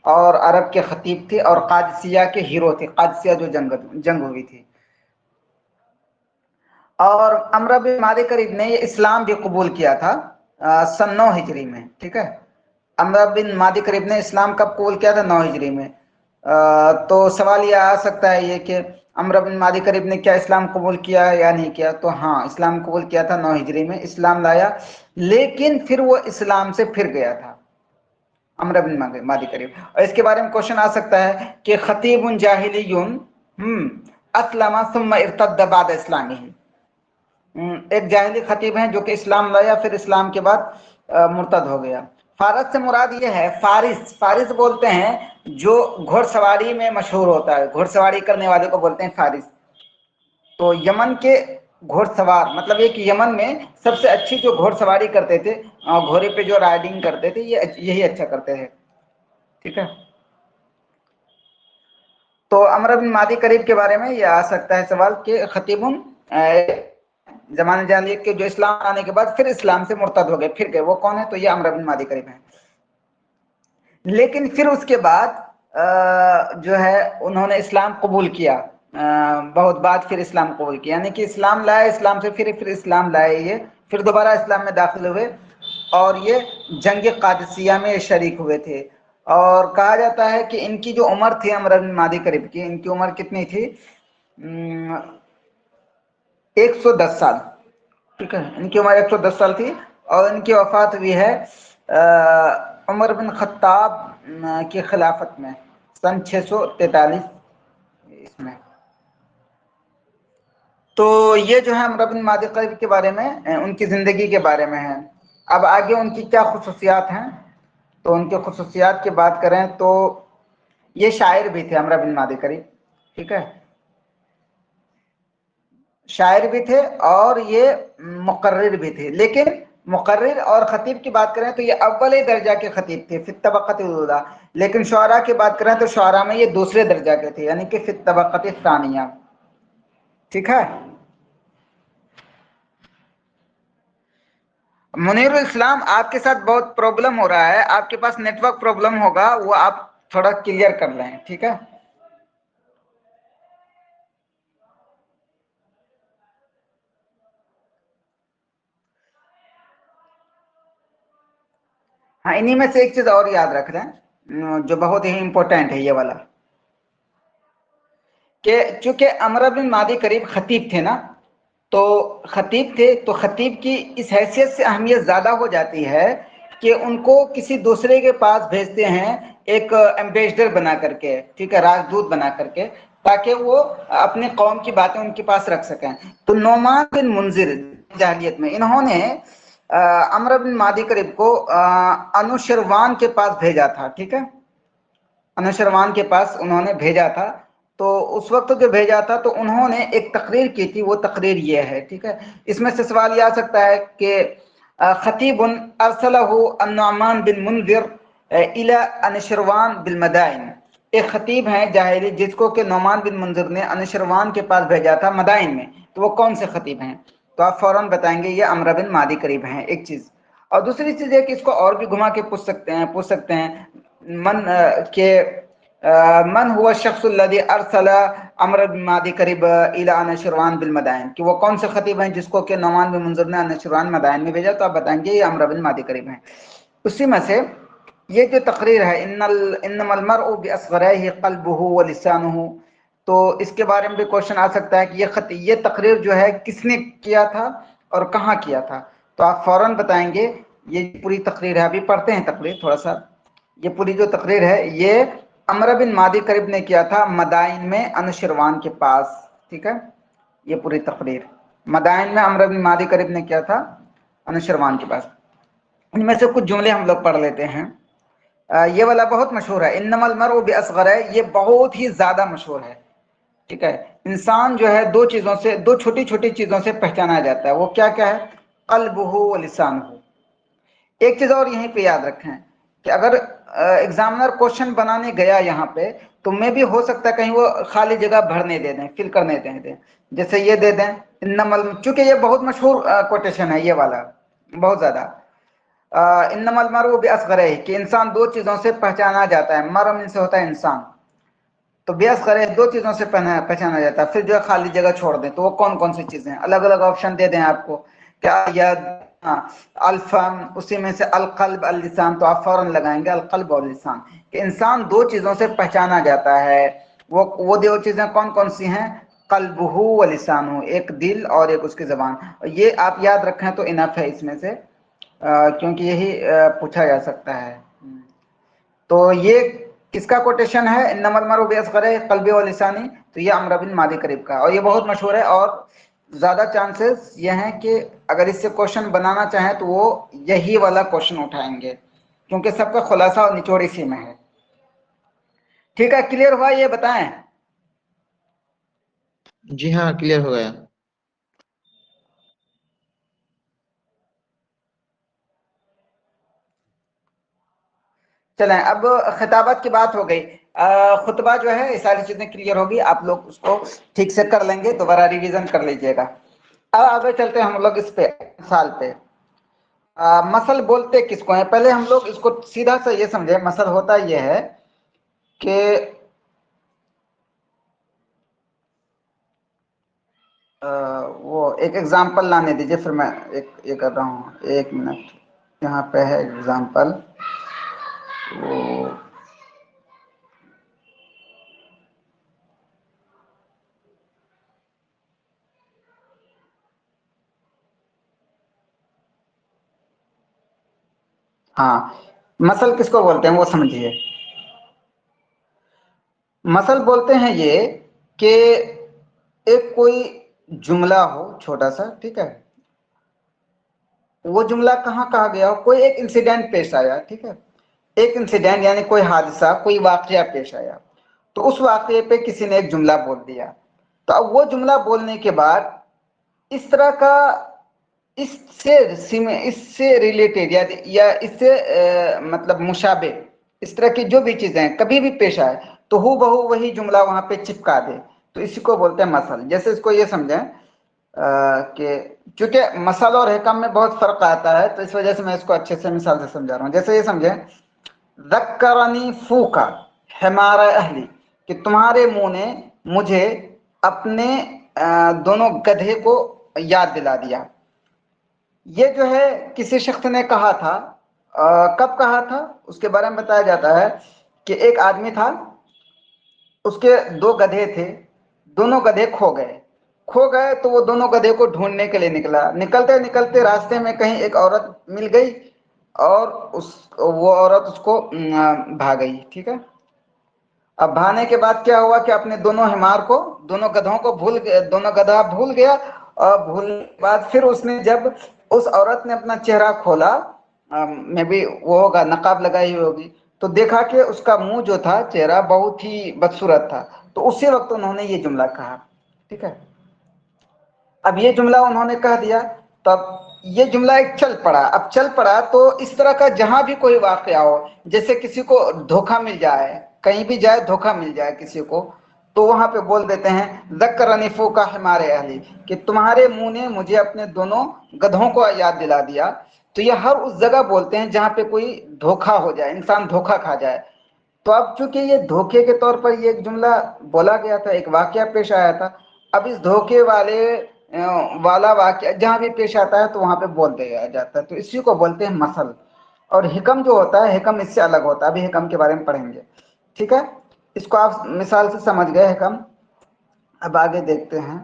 اور عرب کے خطیب تھے، اور قادسیہ کے ہیرو تھے، قادسیہ جو جنگ ہوئی تھی. اور عمرو بن مادی قریب نے یہ اسلام بھی قبول کیا تھا سن 9 ہجری میں، ٹھیک ہے. عمرو بن مادی قریب نے اسلام کب قبول کیا تھا؟ 9 ہجری میں. تو سوال یہ آ سکتا ہے یہ کہ عمرو بن مادی قریب نے کیا اسلام قبول کیا یا نہیں کیا؟ تو ہاں، اسلام قبول کیا تھا 9 ہجری میں، اسلام لایا، لیکن پھر وہ اسلام سے پھر گیا تھا عمرو بن مادی قریب. اور اس کے بارے میں کوشچن آ سکتا ہے کہ خطیب جاہلی اسلم ثم ارتد بعد اسلامہ، ایک جاہلی خطیب ہیں جو کہ اسلام لایا پھر اسلام کے بعد مرتد ہو گیا. فارس سے مراد یہ ہے، فارس بولتے ہیں جو گھوڑ سواری میں مشہور ہوتا ہے، گھوڑ سواری کرنے والے کو بولتے ہیں فارس. تو یمن کے گھوڑ سوار، مطلب یہ کہ یمن میں سب سے اچھی جو گھوڑ سواری کرتے تھے، گھوڑے پہ جو رائڈنگ کرتے تھے، یہی اچھا کرتے تھے، ٹھیک ہے. تو عمرو بن مادی قریب کے بارے میں یہ آ سکتا ہے سوال کہ خطیب زمانہ جاہلیت کے جو اسلام آنے کے بعد پھر اسلام سے مرتد ہو گئے، پھر گئے. وہ کون ہے؟ تو یہ عمرو بن مادی قریب ہیں. لیکن پھر اس کے بعد جو ہے انہوں نے اسلام قبول کیا، بہت بعد پھر اسلام قبول کیا، یعنی کہ اسلام لائے، اسلام سے پھر اسلام لائے، یہ پھر دوبارہ اسلام میں داخل ہوئے، اور یہ جنگ قادسیہ میں شریک ہوئے تھے. اور کہا جاتا ہے کہ ان کی جو عمر تھی عمرو بن مادی قریب کی، ان کی عمر کتنی تھی؟ 110 سال، ٹھیک ہے. ان کی عمر 110 سال تھی، اور ان کی وفات ہوئی ہے عمر بن خطاب کی خلافت میں سن 643 اس میں. تو یہ جو ہے عمرو بن مادی قریب کے بارے میں، ان کی زندگی کے بارے میں ہے. اب آگے ان کی کیا خصوصیات ہیں؟ تو ان کے خصوصیات کی بات کریں تو یہ شاعر بھی تھے عمرو بن مادی قریب، ٹھیک ہے. شاعر بھی تھے اور یہ مقرر بھی تھے. لیکن مقرر اور خطیب کی بات کریں تو یہ اول درجہ کے خطیب تھے فی الطبقۃ الاولیٰ. لیکن شعراء کی بات کریں تو شعراء میں یہ دوسرے درجہ کے تھے، یعنی کہ فی الطبقۃ الثانیہ، ٹھیک ہے. मुनीरुल इस्लाम, आपके साथ बहुत प्रॉब्लम हो रहा है, आपके पास नेटवर्क प्रॉब्लम होगा, वो आप थोड़ा क्लियर कर लें, ठीक है। हाँ, इन्हीं में से एक चीज और याद रख लें जो बहुत ही इंपॉर्टेंट है, ये वाला, कि चूंकि अमर बिन मादी करीब खतीब थे ना, तो खतीब थे, तो खतीब की इस हैसियत से अहमियत ज़्यादा हो जाती है कि उनको किसी दूसरे के पास भेजते हैं एक एम्बेसडर बना करके, ठीक है, राजदूत बना करके, ताकि वो अपने कौम की बातें उनके पास रख सकें। तो नोमान बिन मुंजिर जाहिलियत में इन्होंने अमर बिन मादी करीब को अनुशरवान के पास भेजा था, ठीक है, अनुशरवान के पास उन्होंने भेजा था। तो उस वक्त जो भेजा था तो उन्होंने एक तकरीर की थी, वो तकरीर ये है, ठीक है। इसमें से सवाल ये आ सकता है कि खतीबुन अरसलहु अन्नुअमान बिन मुंजिर इला अनुशरवान बिल मदाइन, एक खतीब हैं जाहिली जिसको कि नौमान बिन मुंजिर ने अनुशरवान के पास भेजा था मदाइन में, तो वो कौन से खतीब हैं? तो आप फौरन बताएंगे ये अमर बिन मादी करीब हैं, एक चीज। और दूसरी चीज है कि इसको और भी घुमा के पूछ सकते हैं मन के मन हुआ शख्सुल्लज़ी अरसला अमर बिन मादी करीब इला अनुशरवान बिल मदाइन, कि वो कौन से खतीब हैं जिसको कि नौमान बिन मुंजिर ने अनुशरवान मदाइन में भेजा, तो आप बताएंगे ये अमर बिन मादी करीब हैं। उसी में से ये जो तकरीर है इन्नमल मरउ बिअस्ग़रिही क़ल्बुहु व लिसानुहु, तो इसके बारे में भी क्वेश्चन आ सकता है कि ये तकरीर जो है किसने किया था और कहाँ किया था, तो आप फौरन बताएंगे ये पूरी तकरीर है। अभी पढ़ते हैं तकरीर थोड़ा सा। ये पूरी जो तकरीर है ये अमर बिन मादी करीब ने किया था मदाइन में अनुशरवान के पास, ठीक है। ये पूरी तकरीर मदाइन में अमर बिन मादी करीब ने किया था अनुशरवान के पास। इनमें से कुछ जुमले हम लोग पढ़ लेते हैं। ये वाला बहुत मशहूर है, इन्नमल मरउ बिअस्ग़रिही, ये बहुत ही ज्यादा मशहूर है, ठीक है। इंसान जो है दो चीजों से, दो छोटी छोटी चीजों से पहचाना जाता है, वो क्या क्या है? क़ल्बुहु व लिसानुहु। एक चीज और यहीं पे याद रखें कि अगर एग्जामिनर क्वेश्चन बनाने गया यहाँ पे, तो मैं भी हो सकता है कहीं वो खाली जगह भरने दे दें, फिल करने दे दें, जैसे ये दे दें इन्नमल, चूंकि ये बहुत मशहूर कोटेशन है ये वाला, बहुत ज्यादा, इन्नमल मरउ बिअस्ग़रिही, कि इंसान दो चीजों से पहचाना जाता है, मरम इनसे होता है इंसान, तो बिअस्ग़रिही दो चीजों से पहचाना जाता है। फिर जो है खाली जगह छोड़ दें, तो वो कौन कौन सी चीजें हैं? अलग अलग ऑप्शन दे दें आपको, क्या याद, अल्फम, उसी में से अलकल्ब अल-लिसान, तो आप फौरन लगाएंगे अलकल्ब और लिसान, कि इंसान दो चीजों से पहचाना जाता है। वो दो चीजें कौन कौन सी हैं? कल्बुहु व लिसानुहु, एक दिल और एक उसकी जबान। ये आप याद रखें तो इनफ है इसमें से, क्योंकि यही पूछा जा सकता है। तो ये किसका कोटेशन है? इन्नमल मरउ बिअस्ग़रिही क़ल्बी व लिसानी, तो ये अमर बिन मादी करीब का, और ये बहुत मशहूर है, और ज्यादा चांसेस ये हैं कि अगर इससे क्वेश्चन बनाना चाहें तो वो यही वाला क्वेश्चन उठाएंगे, क्योंकि सबका खुलासा और निचोड़ इसी में है। ठीक है, क्लियर हुआ? ये बताएं। जी हाँ, क्लियर हो गया। चलें, अब खिताबत की बात हो गई, खुतबा जो है ये सारी चीजें क्लियर होगी, आप लोग उसको ठीक से कर लेंगे, दोबारा रिवीजन कर लीजिएगा। अब आगे चलते हैं हम लोग इस पे साल पे। मसल बोलते किसको है? पहले हम लोग इसको सीधा सा ये समझे, मसल होता ये है कि वो एक एग्जाम्पल लाने दीजिए, फिर मैं एक ये कर रहा हूँ, एक मिनट, यहाँ पे है एग्जाम्पल, वो हाँ, मसल किसको बोलते हैं वो समझिए। मसल बोलते हैं ये कि एक कोई जुमला हो छोटा सा, ठीक है, वो जुमला कहाँ कहा गया हो, कोई एक इंसिडेंट पेश आया, ठीक है, एक इंसिडेंट यानी कोई हादसा, कोई वाकया पेश आया, तो उस वाकये पे किसी ने एक जुमला बोल दिया, तो अब वो जुमला बोलने के बाद इस तरह का इससे रिलेटेड या इससे मतलब मुशाबे, इस तरह की जो भी चीजें कभी भी पेश आए तो हूबहू वही जुमला वहां पे चिपका दे, तो इसी को बोलते हैं मसल। जैसे इसको ये समझें, کہ چونکہ مثل اور حکم میں بہت فرق آتا ہے، تو اس وجہ سے میں اس کو اچھے سے مثال سے سمجھا رہا ہوں. جیسے یہ سمجھیں، ذکرنی فوکا حمار اہلی، کہ تمہارے منہ نے مجھے اپنے دونوں گدھے کو یاد دلا دیا. یہ جو ہے کسی شخص نے کہا تھا. کب کہا تھا اس کے بارے میں بتایا جاتا ہے کہ ایک آدمی تھا، اس کے دو گدھے تھے، دونوں گدھے کھو گئے تو وہ دونوں گدھے کو ڈھونڈنے کے لیے نکلا. نکلتے نکلتے راستے میں کہیں ایک عورت مل گئی اور وہ عورت اس کو بھاگ گئی. ٹھیک ہے. اب بھاگنے کے بعد کیا ہوا کہ اپنے دونوں حمار کو، دونوں گدھوں کو دونوں گدھا بھول گیا. اور بھولنے کے بعد پھر اس نے جب اس عورت نے اپنا چہرہ کھولا، میں بھی وہ ہوگا نقاب لگائی ہوگی، تو دیکھا کہ اس کا منہ جو تھا، چہرہ بہت ہی بدصورت تھا. تو اسی وقت انہوں نے یہ جملہ کہا. ٹھیک ہے. اب یہ جملہ انہوں نے کہہ دیا، تب یہ جملہ ایک چل پڑا. اب چل پڑا تو اس طرح کا جہاں بھی کوئی واقعہ ہو، جیسے کسی کو دھوکہ مل جائے، کہیں بھی جائے دھوکہ مل جائے کسی کو، تو وہاں پہ بول دیتے ہیں ذکرنی فوکا حمارے اہلی، کہ تمہارے منہ نے مجھے اپنے دونوں گدھوں کو یاد دلا دیا. تو یہ ہر اس جگہ بولتے ہیں جہاں پہ کوئی دھوکہ ہو جائے، انسان دھوکہ کھا جائے. تو اب چونکہ یہ دھوکے کے طور پر یہ ایک جملہ بولا گیا تھا، ایک واقعہ پیش آیا تھا، اب اس دھوکے والا واقعہ جہاں بھی پیش آتا ہے تو وہاں پہ بول دیا جاتا ہے. تو اسی کو بولتے ہیں مثل. اور حکم جو ہوتا ہے، حکم اس سے الگ ہوتا ہے. ابھی حکم کے بارے میں پڑھیں گے. ٹھیک ہے. اس کو آپ مثال سے سمجھ گئے حکم. اب آگے دیکھتے ہیں.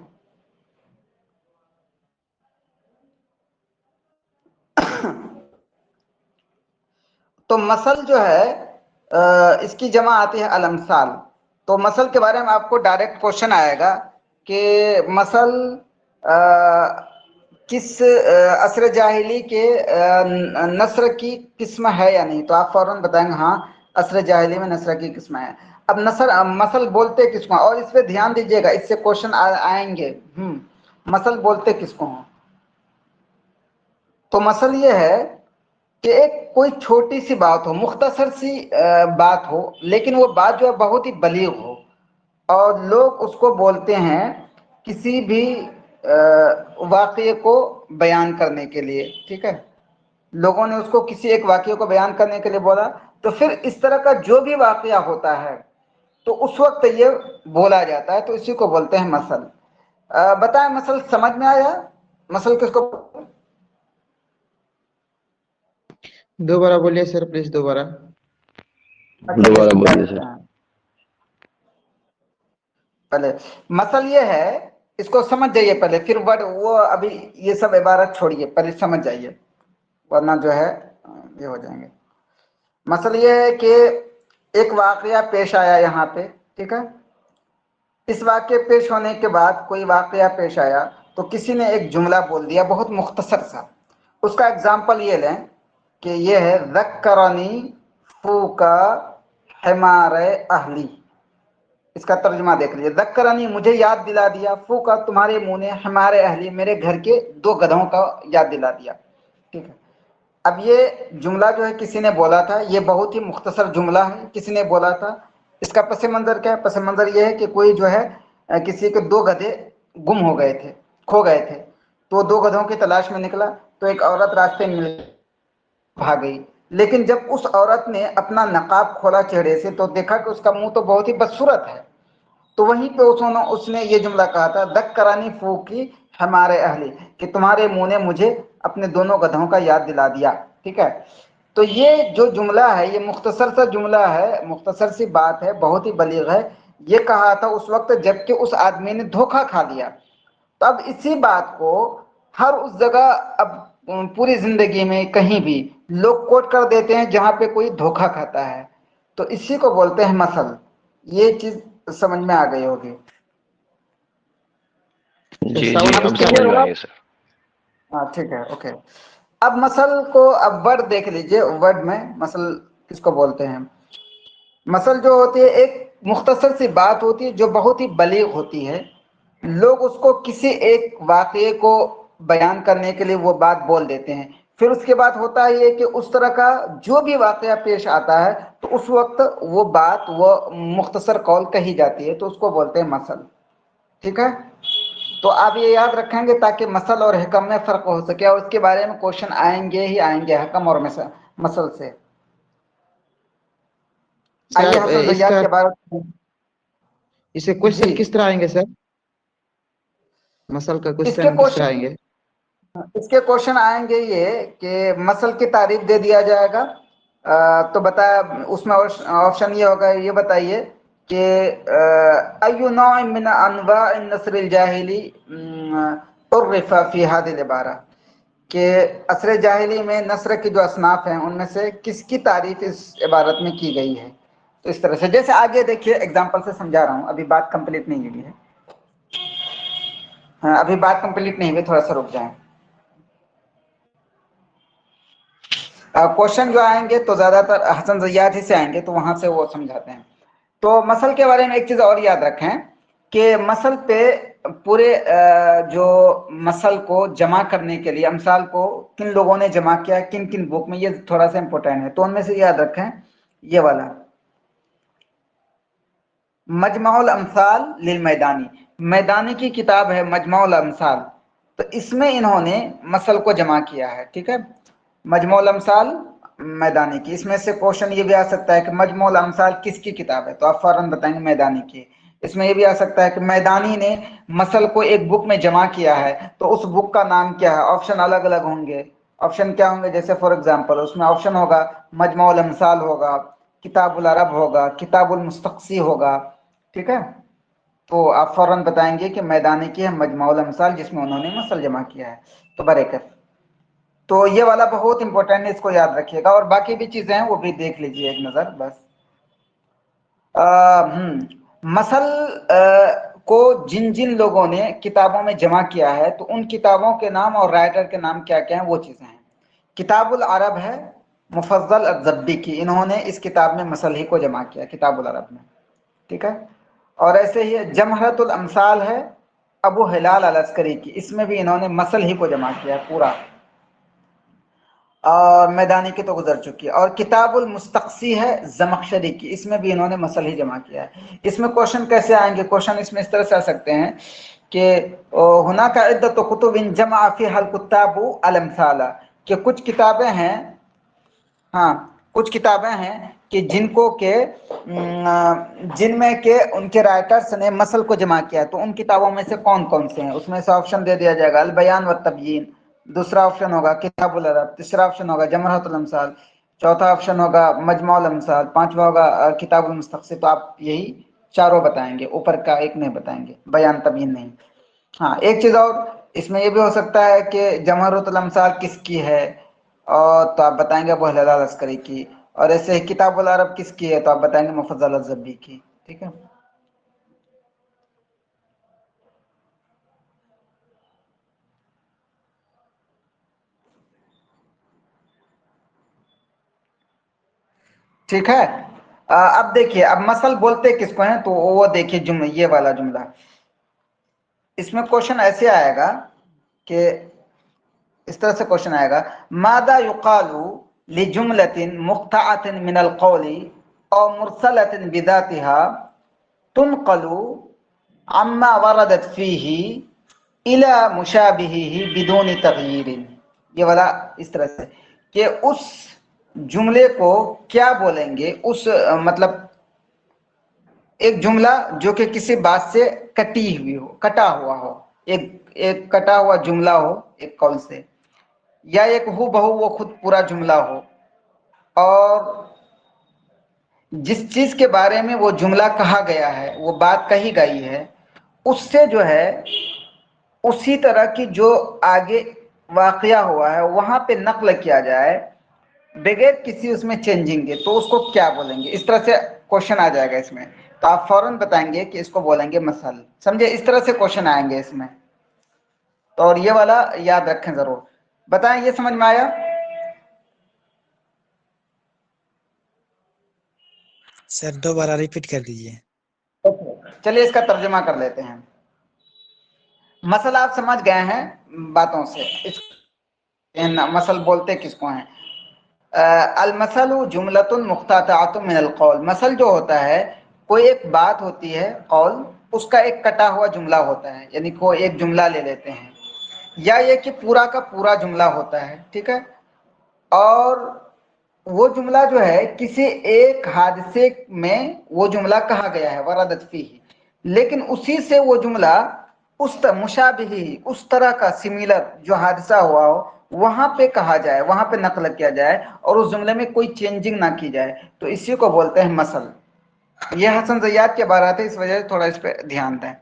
تو مثل جو ہے اس کی جمع آتی ہے الامثال. تو مثل کے بارے میں آپ کو ڈائریکٹ کوشچن آئے گا کہ مثل کس عصر جاہلی کے نثر کی قسم ہے یا نہیں. تو آپ فوراً بتائیں گے ہاں عصر جاہلی میں نثر کی قسم ہے. اب مثل بولتے کس کو، اور اس پہ دھیان دیجیے گا، اس سے کوشچن آئیں گے. مثل بولتے کس کو ہیں؟ تو مثل یہ ہے کہ ایک کوئی چھوٹی سی بات ہو، مختصر سی بات ہو، لیکن وہ بات جو ہے بہت ہی بلیغ ہو، اور لوگ اس کو بولتے ہیں کسی بھی واقعے کو بیان کرنے کے لیے. ٹھیک ہے. لوگوں نے اس کو کسی ایک واقعے کو بیان کرنے کے لیے بولا، تو پھر اس طرح کا جو بھی واقعہ ہوتا ہے تو اس وقت یہ بولا جاتا ہے. تو اسی کو بولتے ہیں مثل. بتائیں مثل سمجھ میں آیا؟ مثل کس کو؟ دوبارہ بولیے سر پلیز دوبارہ. دوبارہ بولیے سر. پہلے مثل یہ ہے، اس کو سمجھ جائیے پہلے، پھر وہ ابھی یہ سب عبارت چھوڑیے، پہلے سمجھ جائیے ورنہ جو ہے یہ ہو جائیں گے. مثل یہ ہے کہ ایک واقعہ پیش آیا یہاں پہ. ٹھیک ہے. اس واقعے پیش ہونے کے بعد کوئی واقعہ پیش آیا تو کسی نے ایک جملہ بول دیا بہت مختصر سا. اس کا اگزامپل یہ لیں کہ یہ ہے ذکرنی فوکا حمار اہلی. اس کا ترجمہ دیکھ لیجیے. ذکرنی مجھے یاد دلا دیا، فوکا تمہارے منہ نے، ہمارے اہلی میرے گھر کے دو گدھوں کا یاد دلا دیا. ٹھیک ہے. اب یہ جملہ جو ہے کسی نے بولا تھا، یہ بہت ہی مختصر جملہ ہے، کسی نے بولا تھا. اس کا پس منظر کیا ہے؟ پس منظر یہ ہے کہ کوئی جو ہے کسی کے دو گدھے گم ہو گئے تھے، کھو گئے تھے. تو دو گدھوں کی تلاش میں نکلا تو ایک عورت راستے میں بھاگ گئی. لیکن جب اس عورت نے اپنا نقاب کھولا چہرے سے تو دیکھا کہ اس کا منہ تو بہت ہی بدصورت ہے. تو وہیں پہ اس نے یہ جملہ کہا تھا ذکرنی فوکی ہمارے اہلی، کہ تمہارے منہ نے مجھے اپنے دونوں گدھوں کا یاد دلا دیا. ٹھیک ہے. تو یہ جو جملہ ہے یہ مختصر سا جملہ ہے، مختصر سی بات ہے، بہت ہی بلیغ ہے. یہ کہا تھا اس وقت جب کہ اس آدمی نے دھوکہ کھا لیا. تو اب اسی بات کو ہر اس جگہ، اب پوری زندگی میں کہیں بھی لوگ کوٹ کر دیتے ہیں جہاں پہ کوئی دھوکہ کھاتا ہے. تو اسی کو بولتے ہیں مثل. یہ چیز سمجھ میں آ گئی ہوگی. جی ساؤنڈ جی اب اب کلیئر سمجھ کلیئر میں ہوا؟ آئی ہے سر. ہاں ٹھیک ہے. اوکے. اب مثل کو اب ورڈ دیکھ لیجئے. ورڈ میں مثل کس کو بولتے ہیں؟ مثل جو ہوتی ہے ایک مختصر سی بات ہوتی ہے جو بہت ہی بلیغ ہوتی ہے. لوگ اس کو کسی ایک واقعے کو بیان کرنے کے لیے وہ بات بول دیتے ہیں. پھر اس کے بعد ہوتا ہے یہ کہ اس طرح کا جو بھی واقعہ پیش آتا ہے تو اس وقت وہ بات، وہ مختصر قول کہی جاتی ہے. تو اس کو بولتے ہیں مثل. ٹھیک ہے. तो आप ये याद रखेंगे ताकि मसल और हकम में फ़र्क हो सके, और उसके बारे में क्वेश्चन आएंगे ही आएंगे हकम और मसल से। आइए सर हसन जयाद इसका के बारे इसे क्वेश्चन जी, किस तरह आएंगे सर? मसल का इसके क्वेश्चन किस तरह क्वेश्चन आएंगे? इसके क्वेश्चन आएंगे ये कि मसल की तारीफ दे दिया जाएगा। तो बताया उसमें ऑप्शन ये होगा, ये बताइए कि अय्यु नौइन मिन अनवाइ नस्रिल जाहिली उर्रिफा फी हादिल इबारा, कि असर जाहिली में नस्र की जो असनाफ हैं उनमें से किसकी तारीफ इस इबारत में की गई है। तो इस तरह से, जैसे आगे देखिए एग्जाम्पल से समझा रहा हूँ, अभी बात कंप्लीट नहीं हुई है। हाँ, अभी बात कंप्लीट नहीं हुई, थोड़ा सा रुक जाएं। क्वेश्चन जो आएंगे तो ज्यादातर हसन जयाद ही से आएंगे, तो वहां से वो समझाते हैं। तो मसल के बारे में एक चीज और याद रखें कि मसल पे पूरे जो मसल को जमा करने के लिए अमसाल को किन लोगों ने जमा किया, किन किन बुक में, ये थोड़ा सा इंपॉर्टेंट है। तो उनमें से याद रखें ये वाला मजमाउल अमसाल लिल मैदानी, मैदानी की किताब है मजमाउल अमसाल, तो इसमें इन्होंने मसल को जमा किया है। ठीक है, मजमुल अमसाल मैदानी की। इसमें से क्वेश्चन ये भी आ सकता है कि मजमुल अमसाल किसकी किताब है, तो आप फौरन बताएंगे मैदानी की। इसमें ये भी आ सकता है कि मैदानी ने मसल को एक बुक में जमा किया है, तो उस बुक का नाम क्या है। ऑप्शन अलग अलग होंगे। ऑप्शन क्या होंगे, जैसे फॉर एग्जांपल उसमें ऑप्शन होगा मजमुल अमसाल होगा, किताबुल अरब होगा, किताबुल मुस्तक़सी होगा। ठीक है, तो आप फौरन बताएंगे कि मैदानी की है मजमुल अमसाल जिसमें उन्होंने मसल जमा किया है। तो बरेकत, तो ये वाला बहुत इंपॉर्टेंट है, इसको याद रखिएगा। और बाकी भी चीजें हैं वो भी देख लीजिए एक नजर बस। मसल को जिन जिन लोगों ने किताबों में जमा किया है, तो उन किताबों के नाम और राइटर के नाम क्या क्या हैं वो चीजें हैं। किताबुल अरब है मुफज्जल अज़्ज़ब्बी की, इन्होंने इस किताब में मसल ही को जमा किया किताबुल अरब में। ठीक है, और ऐसे ही जमहरतुल अमसाल है अबू हिलाल अल अस्करी की, इसमें भी इन्होंने मसल ही को जमा किया पूरा, और मैदानी की तो गुजर चुकी है। और किताबुल मुस्तक़सी है ज़मख़शरी की, इसमें भी इन्होंने मसल ही जमा किया है। इसमें क्वेश्चन कैसे आएंगे, क्वेश्चन इसमें इस तरह से आ सकते हैं कि हुनाका इद्दत कुतुबिन जमा फ़ीहल कुत्ताबु अल अमसाला, कि कुछ किताबें हैं, हाँ कुछ किताबें हैं कि जिनको के जिनमें के उनके राइटर्स ने मसल को जमा किया, तो उन किताबों में से कौन कौन से हैं। उसमें से ऑप्शन दे दिया जाएगा अल बयान व तबयीन, दूसरा ऑप्शन होगा किताबुल अरब, तीसरा ऑप्शन होगा जमहरतुल अमसाल, चौथा ऑप्शन होगा मजमुल अमसाल, पांचवा होगा किताबुल मुस्तक़सी। तो आप यही चारों बताएंगे, ऊपर का एक नहीं बताएंगे, बयान तबयीन नहीं। हाँ, एक चीज और इसमें ये भी हो सकता है कि जमहरतुल अमसाल किसकी है, और तो आप बताएंगे अबू हिलाल अल अस्करी की। और ऐसे ही किताबुल अरब किसकी है, तो आप बताएंगे मुफज्जल अज़्ज़ब्बी की। ठीक है, ठीक है। अब देखिए, अब मसल बोलते किसको हैं, तो वो देखिए जुमला, ये वाला जुमला, इसमें क्वेश्चन ऐसे आएगा कि इस तरह से क्वेश्चन आएगा, मादा युकालु लिजुमलतिन मुख्तअतिन मिनल कौली औ मुरसलतिन बिदातिहा तुनक़लु अम्मा वरदत फीही इला मुशाबिहिही बिदून तग़यीरिन। ये वाला इस तरह से कि उस जुमले को क्या बोलेंगे, उस मतलब एक जुमला जो कि किसी बात से कटी हुई हो, कटा हुआ हो, एक कटा हुआ जुमला हो एक कौल से, या एक हू बहू वो खुद पूरा जुमला हो, और जिस चीज के बारे में वो जुमला कहा गया है, वो बात कही गई है, उससे जो है उसी तरह की जो आगे वाकया हुआ है वहां पे नकल किया जाए बगैर किसी उसमें चेंजिंग के, तो उसको क्या बोलेंगे। इस तरह से क्वेश्चन आ जाएगा इसमें, तो आप फौरन बताएंगे कि इसको बोलेंगे मसल। समझे, इस तरह से क्वेश्चन आएंगे इसमें, तो और ये वाला याद रखें जरूर। बताएं, ये समझ में आया? सर दोबारा रिपीट कर दीजिए। चलिए इसका तर्जुमा कर लेते हैं। मसल आप समझ गए हैं बातों से, इस मसल बोलते किसको हैं। अल मसलु जुमलतुन मुख्ततअतुन मिनल कौल, मसल जो होता है कोई एक बात होती है, कौल اس کا ایک کٹا ہوا جملہ ہوتا ہے، یعنی کوئی ایک جملہ لے لیتے ہیں، یا یہ کہ پورا کا پورا جملہ ہوتا ہے، ٹھیک ہے، اور وہ جملہ جو ہے کسی ایک حادثے میں وہ جملہ کہا گیا ہے وردت فیہ، لیکن اسی سے وہ جملہ اس مشابہی اس طرح کا سملر جو حادثہ ہوا ہو وہاں پہ کہا جائے، وہاں پہ نقل کیا جائے اور اس جملے میں کوئی چینجنگ نہ کی جائے، تو اسی کو بولتے ہیں مثل۔ یہ حسن زیات کے بارات ہے، اس وجہ سے تھوڑا اس پہ دھیان دیں۔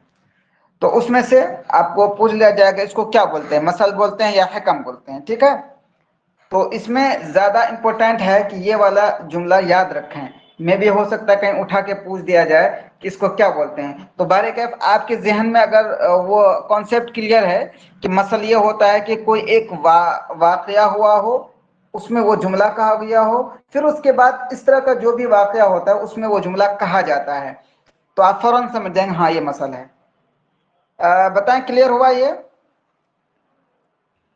تو اس میں سے آپ کو پوچھ لیا جائے گا اس کو کیا بولتے ہیں، مثل بولتے ہیں یا حکم بولتے ہیں، ٹھیک ہے۔ تو اس میں زیادہ امپورٹنٹ ہے کہ یہ والا جملہ یاد رکھیں، میں بھی ہو سکتا ہے کہیں اٹھا کے پوچھ دیا جائے کہ اس کو کیا بولتے ہیں، تو بارکیف آپ کے ذہن میں اگر وہ کانسیپٹ کلیئر ہے کہ مثل یہ ہوتا ہے کہ کوئی ایک واقعہ ہوا ہو، اس میں وہ جملہ کہا گیا ہو، پھر اس کے بعد اس طرح کا جو بھی واقعہ ہوتا ہے اس میں وہ جملہ کہا جاتا ہے، تو آپ فوراً سمجھ جائیں گے ہاں یہ مثل ہے۔ بتائیں کلیئر ہوا یہ؟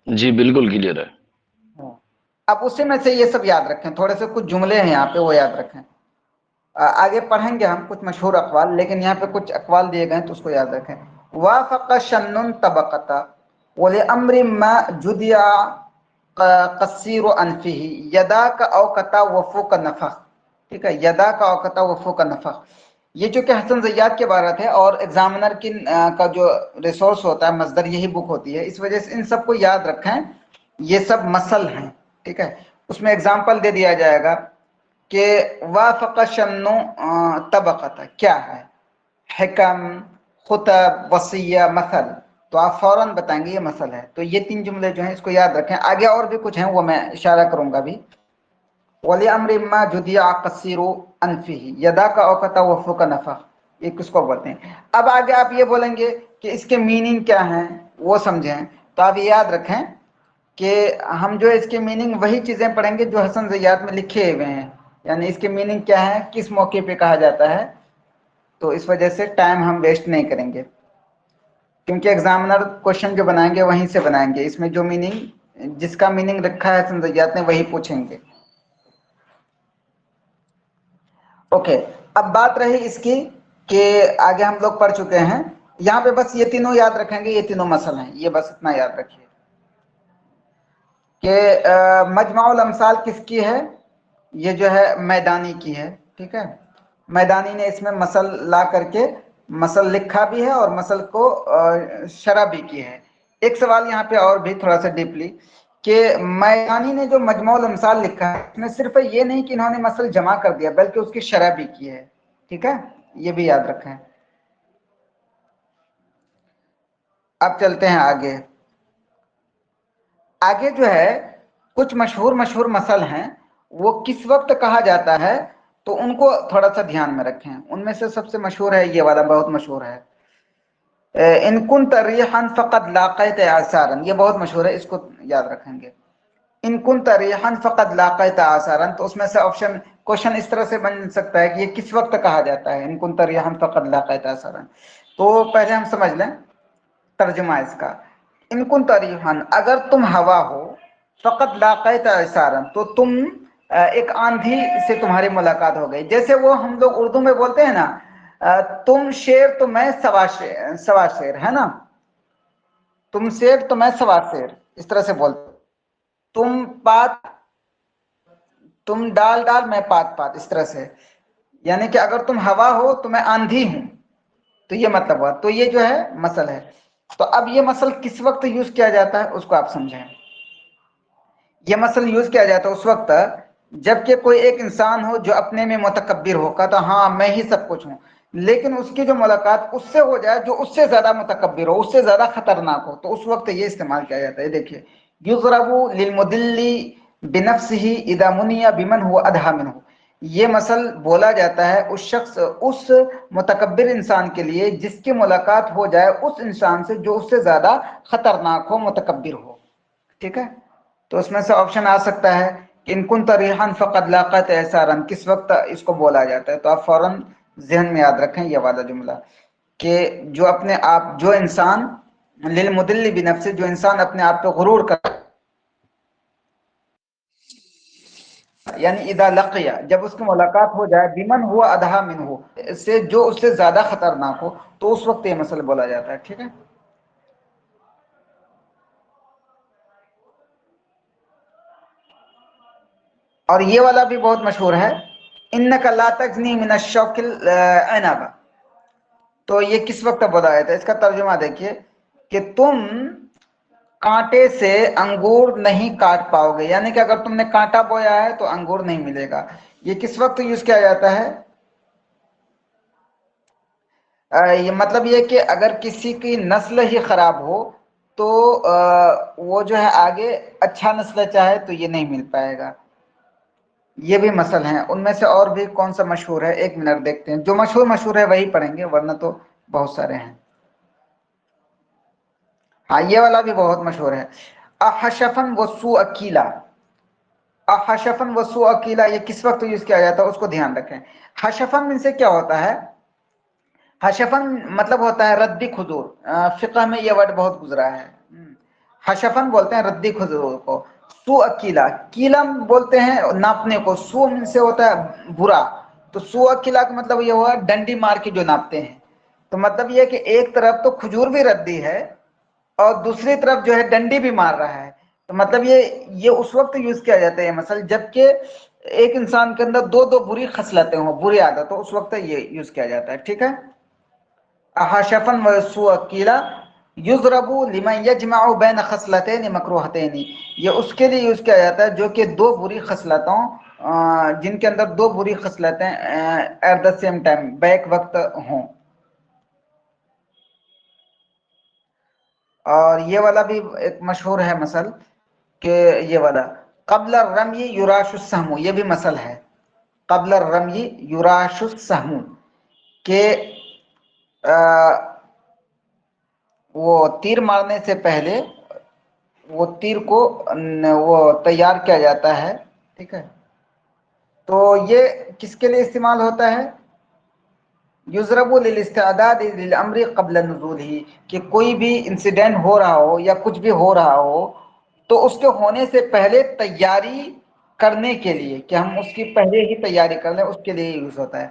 جی بالکل کلیئر ہے۔ اب اسی میں سے یہ سب یاد رکھیں، تھوڑے سے کچھ جملے ہیں یہاں پہ وہ یاد رکھیں، آگے پڑھیں گے ہم کچھ مشہور اقوال، لیکن یہاں پہ کچھ اقوال دیے گئے ہیں تو اس کو یاد رکھیں۔ وافق شن طبقتا ولامر ما جدع قصیر انفہ یداک اوقتا وفوق نفخ، ٹھیک ہے، یداک اوقتا وفوق نفخ، یہ جو کہ حسن زیات کے بارات ہے اور ایگزامنر کی کا جو ریسورس ہوتا ہے مصدر یہی بک ہوتی ہے، اس وجہ سے ان سب کو یاد رکھیں، یہ سب مثل ہیں، ٹھیک ہے۔ اس میں اگزامپل دے دیا جائے گا کہ وافق شن طبقت کیا ہے، حکم، خطب، وصیہ، مثل، تو آپ فوراً بتائیں گے یہ مثل ہے۔ تو یہ تین جملے جو ہیں اس کو یاد رکھیں، آگے اور بھی کچھ ہیں وہ میں اشارہ کروں گا بھی۔ وَلِأَمْرٍ مَّا جُدِعَ قَصِيرُ أَنفِهِ يَدَاكَ أَوْقَتَ وَفُوقَ نَفَخ، یہ کس کو بولتے ہیں۔ اب آگے آپ یہ بولیں گے کہ اس کے میننگ کیا ہیں وہ سمجھیں، تو آپ یہ یاد رکھیں کہ ہم جو اس کے میننگ وہی چیزیں پڑھیں گے جو حسن زیات میں لکھے ہوئے ہیں، یعنی اس کے میننگ کیا ہے، کس موقع پہ کہا جاتا ہے، تو اس وجہ سے ٹائم ہم ویسٹ نہیں کریں گے، کیونکہ ایگزامنر کوشچن جو بنائیں گے وہیں سے بنائیں گے، اس میں جو میننگ جس کا میننگ رکھا ہے حسن زیات نے وہی پوچھیں گے۔ اوکے، اب بات رہی اس کی کہ آگے ہم لوگ پڑھ چکے ہیں، یہاں پہ بس یہ تینوں یاد رکھیں گے، یہ تینوں مثل ہیں، یہ بس اتنا یاد رکھیے کہ مجمع الامثال کس کی ہے، یہ جو ہے میدانی کی ہے، ٹھیک ہے۔ میدانی نے اس میں مثل لا کر کے مثل لکھا بھی ہے اور مثل کو شرح بھی کی ہے۔ ایک سوال یہاں پہ اور بھی تھوڑا سا ڈیپلی کہ میدانی نے جو مجموع الامثال لکھا ہے اس میں صرف یہ نہیں کہ انہوں نے مثل جمع کر دیا بلکہ اس کی شرح بھی کی ہے، ٹھیک ہے، یہ بھی یاد رکھیں۔ اب چلتے ہیں آگے۔ آگے جو ہے کچھ مشہور مثل ہیں، وہ کس وقت کہا جاتا ہے تو ان کو تھوڑا سا دھیان میں رکھیں۔ ان میں سے سب سے مشہور ہے یہ والا، بہت مشہور ہے، ان كنت ريحا فقد لاقيت آثارا، یہ بہت مشہور ہے، اس کو یاد رکھیں گے۔ ان كنت ريحا فقد لاقيت آثارا، تو اس میں سے آپشن کوشچن اس طرح سے بن سکتا ہے کہ یہ کس وقت کہا جاتا ہے، ان كنت ريحا فقد لاقيت آثارا۔ تو پہلے ہم سمجھ لیں ترجمہ اس کا۔ ان كنت ريحا، اگر تم ہوا ہو، فقد لاقيت آثارا، تو تم ایک آندھی سے تمہاری ملاقات ہو گئی، جیسے وہ ہم لوگ اردو میں بولتے ہیں نا تم شیر تو میں سوا شیر، ہے نا، تم شیر تو میں سوا شیر، اس طرح سے بولتے، تم پات، تم ڈال میں پات، اس طرح سے، یعنی کہ اگر تم ہوا ہو تو میں آندھی ہوں، تو یہ مطلب ہوا، تو یہ جو ہے مثل ہے۔ تو اب یہ مثل کس وقت یوز کیا جاتا ہے اس کو آپ سمجھیں۔ یہ مثل یوز کیا جاتا ہے اس وقت جبکہ کوئی ایک انسان ہو جو اپنے میں متکبر ہو، کہتا ہاں میں ہی سب کچھ ہوں، لیکن اس کی جو ملاقات اس سے ہو جائے جو اس سے زیادہ متکبر ہو، اس سے زیادہ خطرناک ہو، تو اس وقت یہ استعمال کیا جاتا ہے۔ دیکھیے، یضرب للمدل بنفسه اذا منی بمن هو ادھا منہ، یہ مثل بولا جاتا ہے اس شخص، اس متکبر انسان کے لیے جس کی ملاقات ہو جائے اس انسان سے جو اس سے زیادہ خطرناک ہو، متکبر ہو، ٹھیک ہے۔ تو اس میں سے آپشن آ سکتا ہے کہ ان كنت ريحا فقد لاقيت آثارا، کس وقت اس کو بولا جاتا ہے، تو آپ فوراً ذہن میں یاد رکھیں یہ والا جملہ کہ جو اپنے آپ، جو انسان للمدل بنفسه، جو انسان اپنے آپ پہ غرور کر یعنی اذا لقیا جب اس کی ملاقات ہو جائے بمن ہوا ادھا منہ سے جو اس سے زیادہ خطرناک ہو تو اس وقت یہ مسئلہ بولا جاتا ہے. ٹھیک ہے. اور یہ والا بھی بہت مشہور ہے انک لا تجنی من الشوک العنب. تو یہ کس وقت بولا جاتا ہے؟ اس کا ترجمہ دیکھیے کہ تم کانٹے سے انگور نہیں کاٹ پاؤ گے، یعنی کہ اگر تم نے کانٹا بویا ہے تو انگور نہیں ملے گا. یہ کس وقت یوز کیا جاتا ہے؟ یہ مطلب یہ کہ اگر کسی کی نسل ہی خراب ہو تو وہ جو ہے آگے اچھا نسل چاہے تو یہ نہیں مل پائے گا. یہ بھی مسئلہ ہیں. ان میں سے اور بھی کون سا مشہور ہے؟ ایک منٹ دیکھتے ہیں. جو مشہور ہے وہی پڑھیں گے ورنہ تو بہت سارے ہیں. ہاں یہ والا بھی بہت مشہور ہے. احشفن وسوء اکیلا. احشفن وسوء اکیلا یہ کس وقت یوز کیا جاتا ہے اس کو دھیان رکھیں. حشفن من سے کیا ہوتا ہے؟ حشفن مطلب ہوتا ہے ردی کھجور. فقہ میں یہ ورڈ بہت گزرا ہے. حشفن بولتے ہیں ردی کھجور کو. سو اکیلا کیلم بولتے ہیں ناپنے کو. سو من سے ہوتا ہے برا. تو سو اکیلا کا مطلب یہ ہوا ڈنڈی مار کے جو ناپتے ہیں. تو مطلب یہ کہ ایک طرف تو کھجور بھی ردی ہے اور دوسری طرف جو ہے ڈنڈی بھی مار رہا ہے. تو مطلب یہ اس وقت یوز کیا جاتا ہے یہ مسئلہ جبکہ ایک انسان کے اندر دو بری خصلتیں ہوں، بری عادت ہو، اس وقت یہ یوز کیا جاتا ہے. ٹھیک ہے. احشفن وسوء اکیلا یضرب لمن یجمع بین خصلتین مکروہتین. یہ اس کے لیے یوز کیا جاتا ہے جو کہ دو بری خصلتوں جن کے اندر دو بری خصلتیں ایٹ دا سیم ٹائم بیک وقت ہوں. اور یہ والا بھی ایک مشہور ہے مثل کہ یہ والا قبل الرمی یراش السہم. یہ بھی مثل ہے قبل الرمی یراش السہم کہ وہ تیر مارنے سے پہلے وہ تیر کو وہ تیار کیا جاتا ہے. ٹھیک ہے. تو یہ کس کے لیے استعمال ہوتا ہے؟ یضرب للاستعداد للامر قبل نزوله کہ کوئی بھی انسیڈنٹ ہو رہا ہو یا کچھ بھی ہو رہا ہو تو اس کے ہونے سے پہلے تیاری کرنے کے لیے کہ ہم اس کی پہلے ہی تیاری کر لیں، اس کے لیے یوز ہوتا ہے.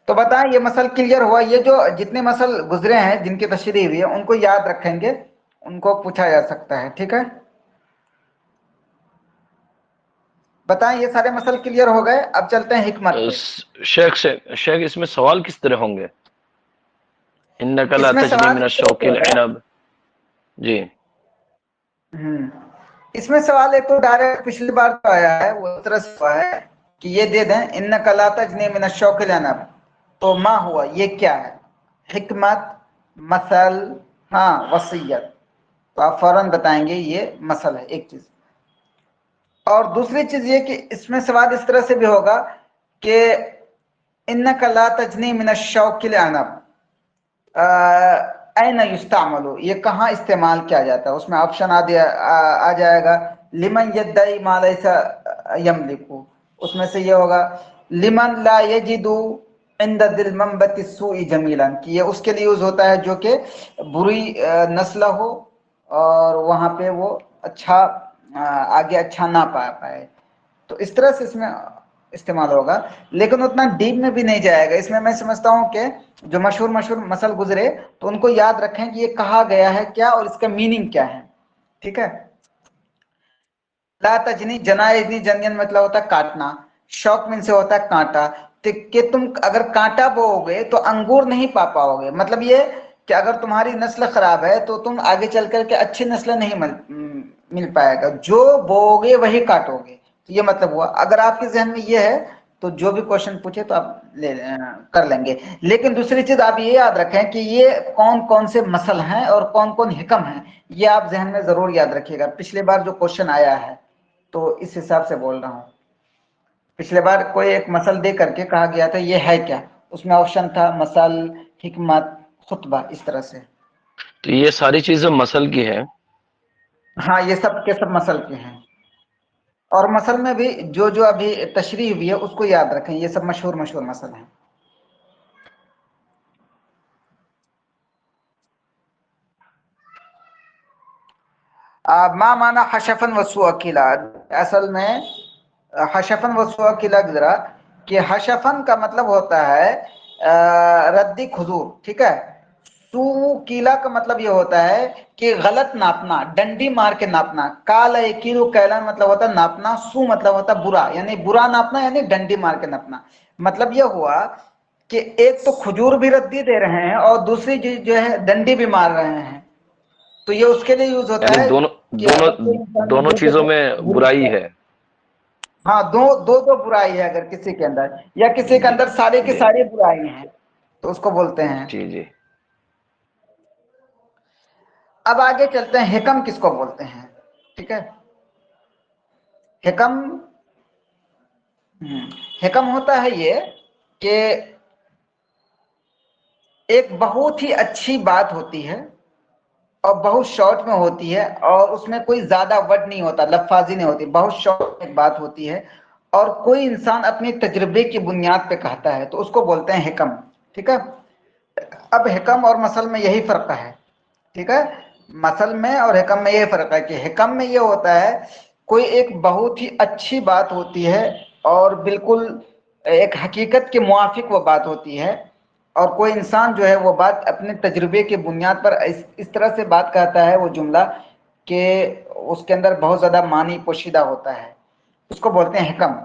تو بتائیں یہ مسئلہ کلیئر ہوا؟ یہ جو جتنے مسئلے گزرے ہیں جن کی تشریح ہوئی ہے ان کو یاد رکھیں گے، ان کو پوچھا جا سکتا ہے. ٹھیک ہے. بتائیں یہ سارے مسئلے کلیئر ہو گئے. اب چلتے ہیں حکمت پہ. شیخ اس میں سوال کس طرح ہوں گے؟ انک لا اس میں تجنی سوال من اس طرح الشوک سے ہوگا. العنب. جی اس میں سوال ایک تو ڈائریکٹ پچھلی بار تو آیا ہے وہ اس طرح سے ہوا ہے کہ یہ دے دیں انک لا تجنی من الشوک العنب. تو ما ہوا یہ کیا ہے؟ حکمت، مثل، ہاں وصیت. تو آپ فوراً بتائیں گے یہ مثل ہے ایک چیز. اور دوسری چیز یہ کہ اس میں سوال اس طرح سے بھی ہوگا کہ انک لا تجنی من الشوک العنب این یستعمل. یہ کہاں استعمال کیا جاتا ہے؟ اس میں آپشن آ جائے گا لمن یدعی ما لیس یملک. اس میں سے یہ ہوگا لمن لا یجد عند ذی المنبت السوء جمیلا کہ یہ اس کے لیے یوز ہوتا ہے جو کہ بری نسل ہو اور وہاں پہ وہ اچھا آگے اچھا نہ پا پائے. تو اس طرح سے اس میں استعمال ہوگا لیکن اتنا ڈیپ میں بھی نہیں جائے گا. اس میں میں سمجھتا ہوں کہ جو مشہور مسل گزرے تو ان کو یاد رکھیں کہ یہ کہا گیا ہے کیا اور اس کا میننگ کیا ہے. ٹھیک ہے. لا تجنی جنائزنی جنین مطلب ہوتا ہے کاٹنا. شوق من سے ہوتا ہے کانٹا. کہ تم اگر کانٹا بو گے تو انگور نہیں پا پاؤ گے. مطلب یہ کہ اگر تمہاری نسل خراب ہے تو تم آگے چل کر کے اچھی نسل نہیں مل پائے گا. جو بو گے وہی کاٹو گے. تو یہ مطلب ہوا. اگر آپ کے ذہن میں یہ ہے تو جو بھی کوشچن پوچھے تو آپ کر لیں گے. لیکن دوسری چیز آپ یہ یاد رکھیں کہ یہ کون کون سے مسل ہیں اور کون کون حکم ہیں یہ آپ ذہن میں ضرور یاد رکھیے گا. پچھلی بار جو کوشچن آیا ہے تو اس حساب سے بول رہا ہوں. پچھلے بار کوئی ایک مسل دے کر کے کہا گیا تھا یہ ہے کیا؟ اس میں آپشن تھا مسل، حکمت، خطبہ، اس طرح سے. تو یہ ساری چیزیں مسل کی ہے. ہاں یہ سب کے سب مسل کے ہیں. اور مسل میں بھی جو ابھی تشریح ہوئی ہے اس کو یاد رکھیں. یہ سب مشہور مسل ہیں. ما معنی حشفن وسوء اکیلا؟ اصل میں हशफन वसुआ किला गुजरा कि हशफन का मतलब होता है रद्दी खुजूर, ठीक है। सू कीला का मतलब ये होता है कि गलत नापना, डंडी मार के नापना। काल कीलू कैला मतलब होता है नापना, सू मतलब होता है बुरा, यानी बुरा नापना, यानी डंडी मार के नापना। मतलब ये हुआ कि एक तो खजूर भी रद्दी दे रहे हैं और दूसरी चीज जो है डंडी भी मार रहे हैं, तो ये उसके लिए यूज होता यानी है दोनों कि अगर कोई दोनों इंसान में दोनों चीजों में बुराई है। हाँ, दो बुराई है अगर किसी के अंदर, या किसी के अंदर सारी की जी सारी बुराई हैं, तो उसको बोलते हैं। जी जी। अब आगे चलते हैं, हिकम किसको बोलते हैं, ठीक है। हिकम हिकम होता है ये कि एक बहुत ही अच्छी बात होती है और बहुत शॉर्ट में होती है, और उसमें कोई ज्यादा वर्ड नहीं होता, लफ्फाजी नहीं होती, बहुत शॉर्ट एक बात होती है, और कोई इंसान अपनी तजुर्बे की बुनियाद पे कहता है, तो उसको बोलते हैं हिकम, ठीक है। अब हिकम और मसल में यही फर्क है, ठीक है। मसल में और हिकम में यही फर्क है कि हिकम में ये होता है कोई एक बहुत ही अच्छी बात होती है और बिल्कुल एक हकीकत के मुआफिक वो बात होती है, और कोई इंसान जो है वो बात अपने तजुर्बे की बुनियाद पर इस तरह से बात कहता है वो जुमला कि उसके अंदर बहुत ज़्यादा मानी पोशीदा होता है, उसको बोलते हैं हिकम।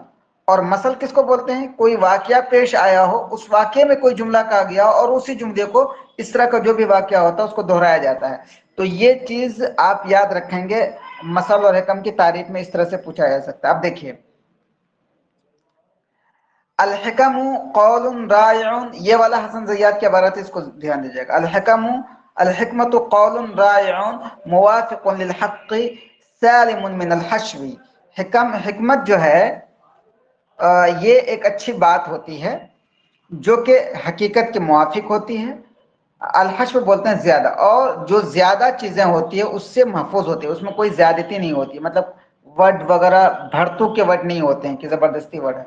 और मसल किसको बोलते हैं, कोई वाकया पेश आया हो, उस वाकये में कोई जुमला कहा गया हो और उसी जुमले को इस तरह का जो भी वाकया होता है उसको दोहराया जाता है। तो ये चीज आप याद रखेंगे, मसल और हिकम की तारीफ में इस तरह से पूछा जा सकता है। अब देखिए, अल हिकम कौलुन राइउन, ये वाला हसन ज़ैयाद की इबारत है, इसको ध्यान दीजिएगा। अल हिकम अल हिकमतु कौलुन राइउन मुवाफिकुन लिल हक़्क़ि सालिमुन मिनल हश्वी। हिकम, हिकमत जो है ये एक अच्छी बात होती है जो कि हकीकत के मुआफिक होती है। अलहश्व बोलते हैं ज्यादा, और जो ज्यादा चीजें होती है उससे महफूज होती है, उसमें कोई ज्यादती नहीं होती, मतलब वर्ड वगैरह भड़तू के वर्ड नहीं होते हैं कि जबरदस्ती वर्ड है।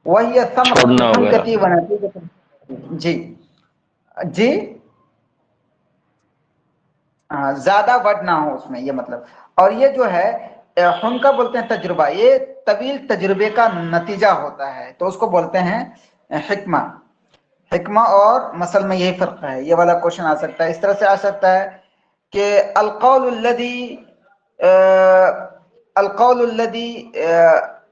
वही छोड़ना वगैरह। समरती बनाती जी जी, हाँ, ज्यादा वर्ड ना हो उसमें, ये मतलब। और ये जो है हुनका बोलते हैं तजुर्बा, ये तवील तजुर्बे का नतीजा होता है, तो उसको बोलते हैं हिकमा। हिकमा और मसल में यही फर्क है। ये वाला क्वेश्चन आ सकता है, इस तरह से आ सकता है कि अलकौलुल्लदी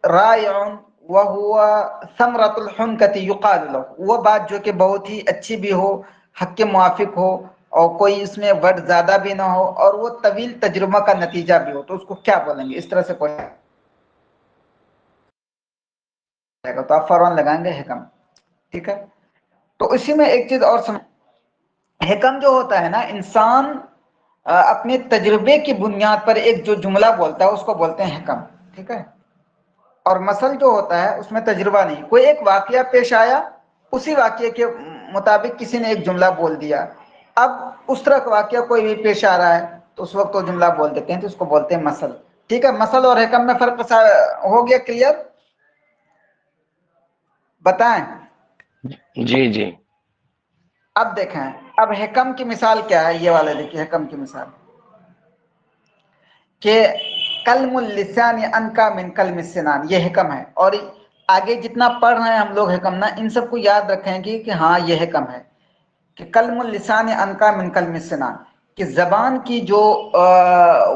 रायउन व हुवा समरतुल हुनकती युकाल लहू, वो बात जो कि बहुत ही अच्छी भी हो, हक के मुआफिक हो, और कोई इसमें वर्ड ज्यादा भी ना हो, और वो तवील तजुर्बा का नतीजा भी हो, तो उसको क्या बोलेंगे, इस तरह से क्वेश्चन। तो आप फौरन लगाएंगे हिकम, ठीक है। तो इसी में एक चीज और समझ, हिकम जो होता है ना, इंसान अपने तजुर्बे की बुनियाद पर एक जो जुमला बोलता है उसको बोलते हैं हिकम, ठीक है। और मसल जो होता है उसमें तजुर्बा नहीं, कोई एक वाकया पेश आया, उसी वाकये के मुताबिक किसी ने एक जुमला बोल दिया। अब उस तरह का वाकया कोई भी पेश आ रहा है तो उस वक्त वो जुमला बोल देते हैं, तो उसको बोलते हैं मसल, ठीक है। मसल और हिकम में फर्क हो गया क्लियर, बताएं। जी जी। अब देखें, अब हिकम की मिसाल क्या है, ये वाले देखिए हिकम की मिसाल कि कलमुल लिसान अनका मिन कलम सिनान, ये हिकम है। और आगे जितना पढ़ रहे हैं हम लोग हिकम ना, इन सबको याद रखेंगे कि हाँ ये हिकम है कि कलमुल लिसान अनका मिन कलम सिनान, कि जबान की जो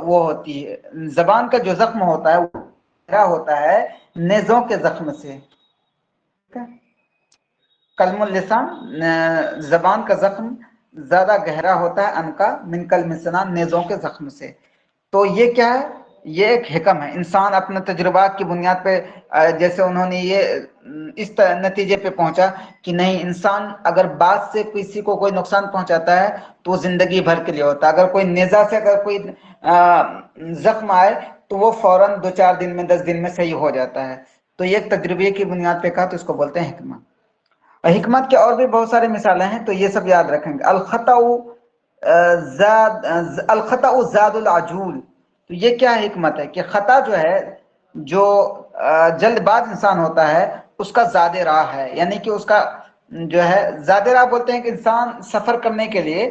वो होती है, जबान का जो जख्म होता है वो गहरा होता है नेजों के जख्म से, ठीक है। कलमुल लिसान, जबान का जख्म ज्यादा गहरा होता है, अनका मिन कलम सिनान, नेजों के जख्म से। तो ये क्या है, ये एक हिकम है। इंसान अपने तजुर्बात की बुनियाद पे जैसे उन्होंने ये इस नतीजे पे पहुंचा कि नहीं, इंसान अगर बात से किसी को कोई नुकसान पहुंचाता है तो वो जिंदगी भर के लिए होता है। अगर कोई नेजा से अगर कोई जख्म आए तो वो फौरन 2-4 दिन में 10 दिन में सही हो जाता है। तो ये एक तजुर्बे की बुनियाद पे कहा, तो इसको बोलते हैं हिकमा। हिकमत के और भी बहुत सारे मिसालें हैं, तो ये सब याद रखेंगे। अलखताउ जादुल आजूल, तो ये क्या हिकमत है कि खता जो है, जो जल्दबाज इंसान होता है उसका ज़्यादा राह है, यानी कि उसका जो है ज़्यादा राह बोलते हैं कि इंसान सफ़र करने के लिए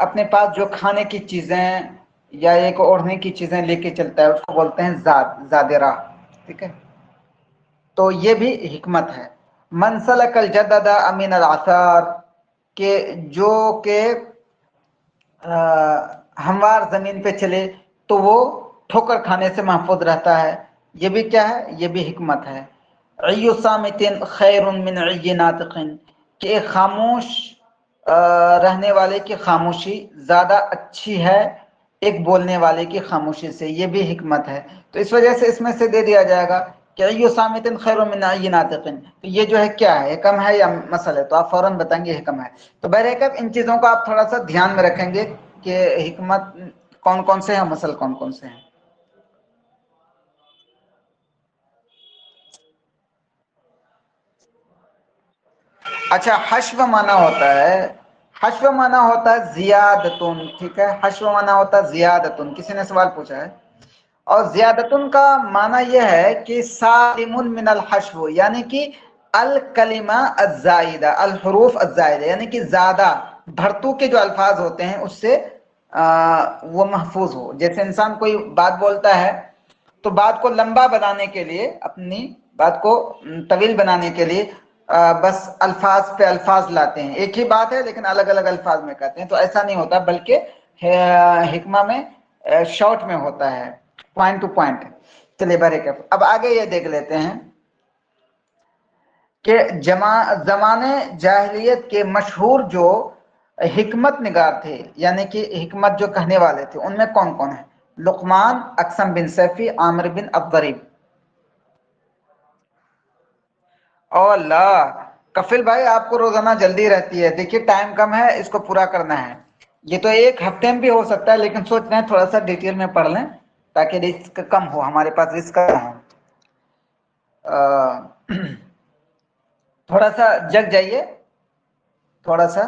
अपने पास जो खाने की चीज़ें या एक ओढ़ने की चीज़ें लेके चलता है, उसको बोलते हैं ज़्यादा राह। ٹھیک ہے، تو یہ بھی حکمت ہے. من سلک الجدد امین العثار، کہ جو کہ ہموار زمین پہ چلے تو وہ ٹھوکر کھانے سے محفوظ رہتا ہے، یہ بھی کیا ہے، یہ بھی حکمت ہے. عی صامت خیر من عی ناطق، کہ ایک خاموش رہنے والے کی خاموشی زیادہ اچھی ہے ایک بولنے والے کی خاموشی سے، یہ بھی حکمت ہے. تو اس وجہ سے اس میں سے دے دیا جائے گا کہ عی صامت خیر من عی ناطق، تو یہ جو ہے کیا ہے، حکم ہے یا مثل ہے؟ تو آپ فوراً بتائیں گے حکم ہے. تو بہرحال ان چیزوں کو آپ تھوڑا سا دھیان میں رکھیں گے کہ حکمت کون کون سے ہیں، مثل کون کون سے ہیں. اچھا، حشو مانا ہوتا ہے، حشو مانا ہوتا ہے زیادتن، ٹھیک ہے، حشو مانا ہوتا ہے زیادتن. کسی نے سوال پوچھا ہے، اور زیادتن کا معنی یہ ہے کہ سالم من الحشو، یعنی کہ الکلمہ الزائدہ، الحروف الزائدہ، یعنی کہ زیادہ بھرتو کے جو الفاظ ہوتے ہیں اس سے وہ محفوظ ہو. جیسے انسان کوئی بات بولتا ہے تو بات کو لمبا بنانے کے لیے، اپنی بات کو طویل بنانے کے لیے بس الفاظ پہ الفاظ لاتے ہیں، ایک ہی بات ہے لیکن الگ الگ الفاظ میں کہتے ہیں. تو ایسا نہیں ہوتا، بلکہ حکمہ میں شارٹ میں ہوتا ہے، پوائنٹ ٹو پوائنٹ. چلیے بریک. اب آگے یہ دیکھ لیتے ہیں کہ زمانے جاہلیت کے مشہور جو حکمت نگار تھے، یعنی کہ حکمت جو کہنے والے تھے، ان میں کون کون ہیں؟ لقمان، اقسم بن سیفی، عامر بن الضریب. او اللہ، کفل بھائی آپ کو روزانہ جلدی رہتی ہے، دیکھیے ٹائم کم ہے، اس کو پورا کرنا ہے. یہ تو ایک ہفتے میں بھی ہو سکتا ہے، لیکن سوچ رہے ہیں تھوڑا سا ڈیٹیل میں پڑھ لیں تاکہ رسک کم ہو، ہمارے پاس رسک کم ہو. تھوڑا سا جگ جائیے، تھوڑا سا.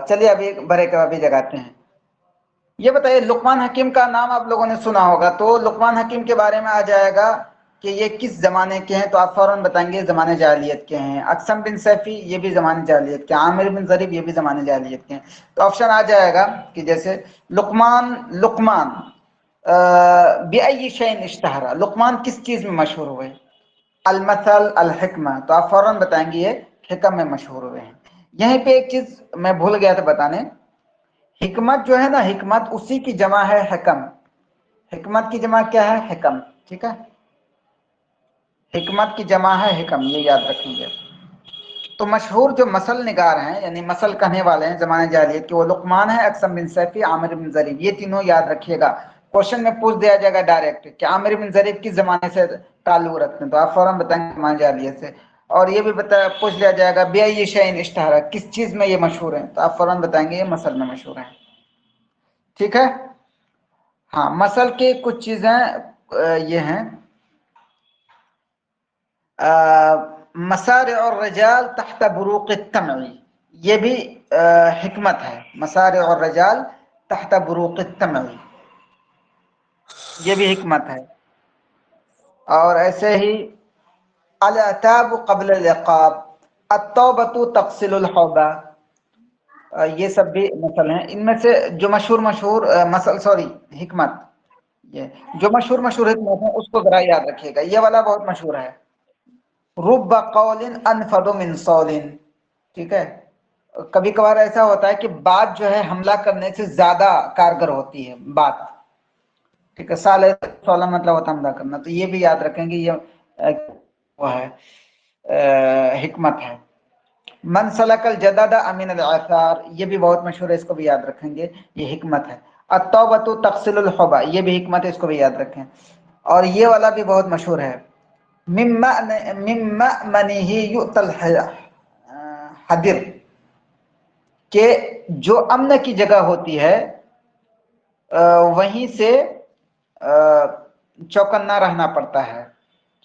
چلیے ابھی بریک ابھی جگاتے ہیں. یہ بتائیے، لقمان حکیم کا نام آپ لوگوں نے سنا ہوگا، تو لقمان حکیم کے بارے میں آ جائے گا کہ یہ کس زمانے کے ہیں، تو آپ فوراً بتائیں گے زمانے جاہلیت کے ہیں. اقسم بن سیفی یہ بھی زمانے جاہلیت کے ہیں. عامر بن ضریب یہ بھی زمانے جاہلیت کے ہیں. تو آپشن آ جائے گا کہ جیسے لقمان بِأَيِّ شَيْءٍ اشتہرا، لقمان کس چیز میں مشہور ہوئے؟ المثل، الحکمہ. تو آپ فوراً بتائیں گے یہ حکم میں مشہور ہوئے ہیں. یہیں پہ ایک چیز میں بھول گیا تھا بتانے، حکمت جو ہے نا، حکمت اسی کی جمع ہے حکم. حکمت کی جمع کیا ہے؟ حکم. ٹھیک ہے، حکمت کی جمع ہے حکم، یہ یاد رکھیں گے. تو مشہور جو مثل نگار ہیں، یعنی مثل کہنے والے ہیں زمانے جاہلیت کے، وہ لقمان ہے، اقسم بن سیفی، عامر بن ضریب. یہ تینوں یاد رکھیے گا. کوشچن میں پوچھ دیا جائے گا ڈائریکٹ کہ عامر بن ضریب کس زمانے سے تعلق رکھتے ہیں، تو آپ فوراً بتائیں گے زمانے جاہلیت سے. اور یہ بھی پوچھ لیا جائے گا بِأَيِّ شَيْءٍ اشتہرا، کس چیز میں یہ مشہور ہیں، تو آپ فوراً بتائیں گے یہ مثل میں مشہور ہیں. ٹھیک ہے. ہاں، مثل کی کچھ چیزیں یہ ہیں، مسارع الرجال تحت بروق الطمع، یہ بھی حکمت ہے. مسارع الرجال تحت بروق الطمع، یہ بھی حکمت ہے. اور ایسے ہی العتاب قبل العقاب، التوبۃ تغسل الحوبہ، یہ سب بھی مثل ہیں. ان میں سے جو مشہور حکمت، یہ جو مشہور حکمت ہے اس کو ذرا یاد رکھیے گا. یہ والا بہت مشہور ہے، رب قول انفض من صول. ٹھیک ہے، کبھی کبھار ایسا ہوتا ہے کہ بات جو ہے حملہ کرنے سے زیادہ کارگر ہوتی ہے بات. ٹھیک ہے، سولہ مطلب ہوتا ہے حملہ کرنا. تو یہ بھی یاد رکھیں گے، یہ وہ ہے حکمت ہے. من سلک الجدد امین العثار، یہ بھی بہت مشہور ہے، اس کو بھی یاد رکھیں گے، یہ حکمت ہے. التوبۃ تغسل الحوبہ، یہ بھی حکمت ہے، اس کو بھی یاد رکھیں. اور یہ والا بھی بہت مشہور ہے، من مأمنہ یؤتی الحذر، کہ جو امن کی جگہ ہوتی ہے وہیں سے چوکنا رہنا پڑتا ہے.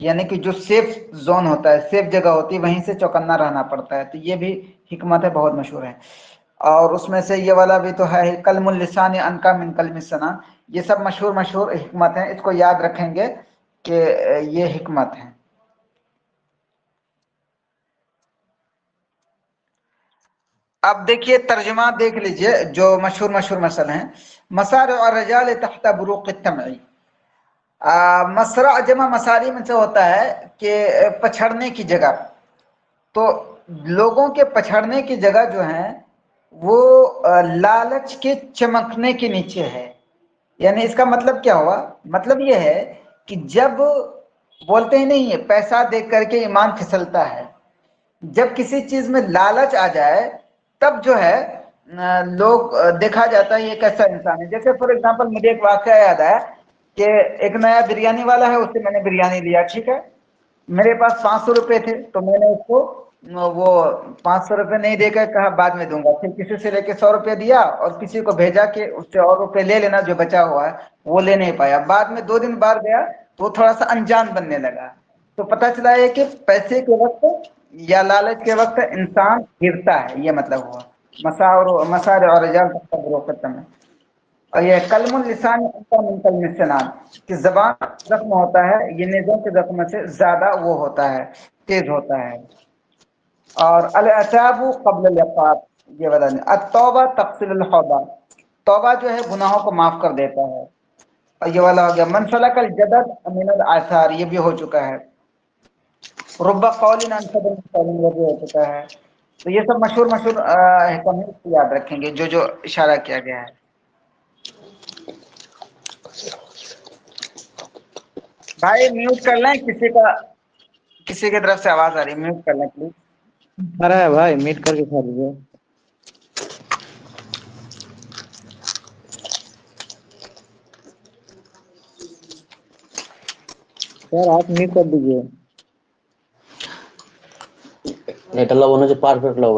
یعنی کہ جو سیف زون ہوتا ہے، سیف جگہ ہوتی ہے، وہیں سے چوکنا رہنا پڑتا ہے. تو یہ بھی حکمت ہے، بہت مشہور ہے. اور اس میں سے یہ والا بھی تو ہے، کلم اللسان انکا من کلم السنا. یہ سب مشہور حکمت ہیں، اس کو یاد رکھیں گے کہ یہ حکمت ہے. اب دیکھیے ترجمہ دیکھ لیجئے جو مشہور مثل ہیں. مسارع الرجال تحت بروق الطمع، मसरा जमा मसारी में से होता है कि पछड़ने की जगह। तो लोगों के पछड़ने की जगह जो है वो लालच के चमकने के नीचे है। यानी इसका मतलब क्या हुआ? मतलब ये है कि जब बोलते ही नहीं है पैसा देख करके ईमान फिसलता है, जब किसी चीज में लालच आ जाए तब जो है लोग देखा जाता है ये कैसा इंसान है। जैसे फॉर एग्जांपल मुझे एक वाकया याद आया कि एक नया बिरयानी वाला है, उससे मैंने बिरयानी लिया, ठीक है। मेरे पास 500 रुपए थे तो मैंने उसको वो 500 रुपए नहीं देकर कहा बाद में दूंगा। फिर किसी से लेके 100 रुपए दिया और किसी को भेजा कि उससे और रुपए ले लेना जो बचा हुआ है, वो ले नहीं पाया। बाद में 2 दिन बाद गया तो वो थोड़ा सा अनजान बनने लगा। तो पता चला है कि पैसे के वक्त या लालच के वक्त इंसान गिरता है, ये मतलब हुआ। मसार और रजाल में। और ये कलमुल लिसान कि जबान जख्म होता है, ये नेज़ों के जख्म से ज्यादा वो होता है, तेज होता है। और अल-अताबु क़ब्ल अल-इक़ाब, ये बता दें। अत-तौबा तग़सिलुल हौबा, तौबा जो है गुनाहों को माफ कर देता है। और ये वाला हो गया मन सलकल जदद मिनल आसार, ये भी हो चुका है। रुब्बा कौलिन अन सदर कौलिन, वो भी हो चुका है। तो ये सब मशहूर हिकमत याद रखेंगे जो जो इशारा किया गया है। भाई म्यूट कर लें, किसी की तरफ से आवाज आ रही है, म्यूट कर लें प्लीज। आ रहा है भाई, मीट करके खा लीजिए। सर आप म्यूट कर दीजिए। এটা লবণ হচ্ছে পারফেক্ট লবণ।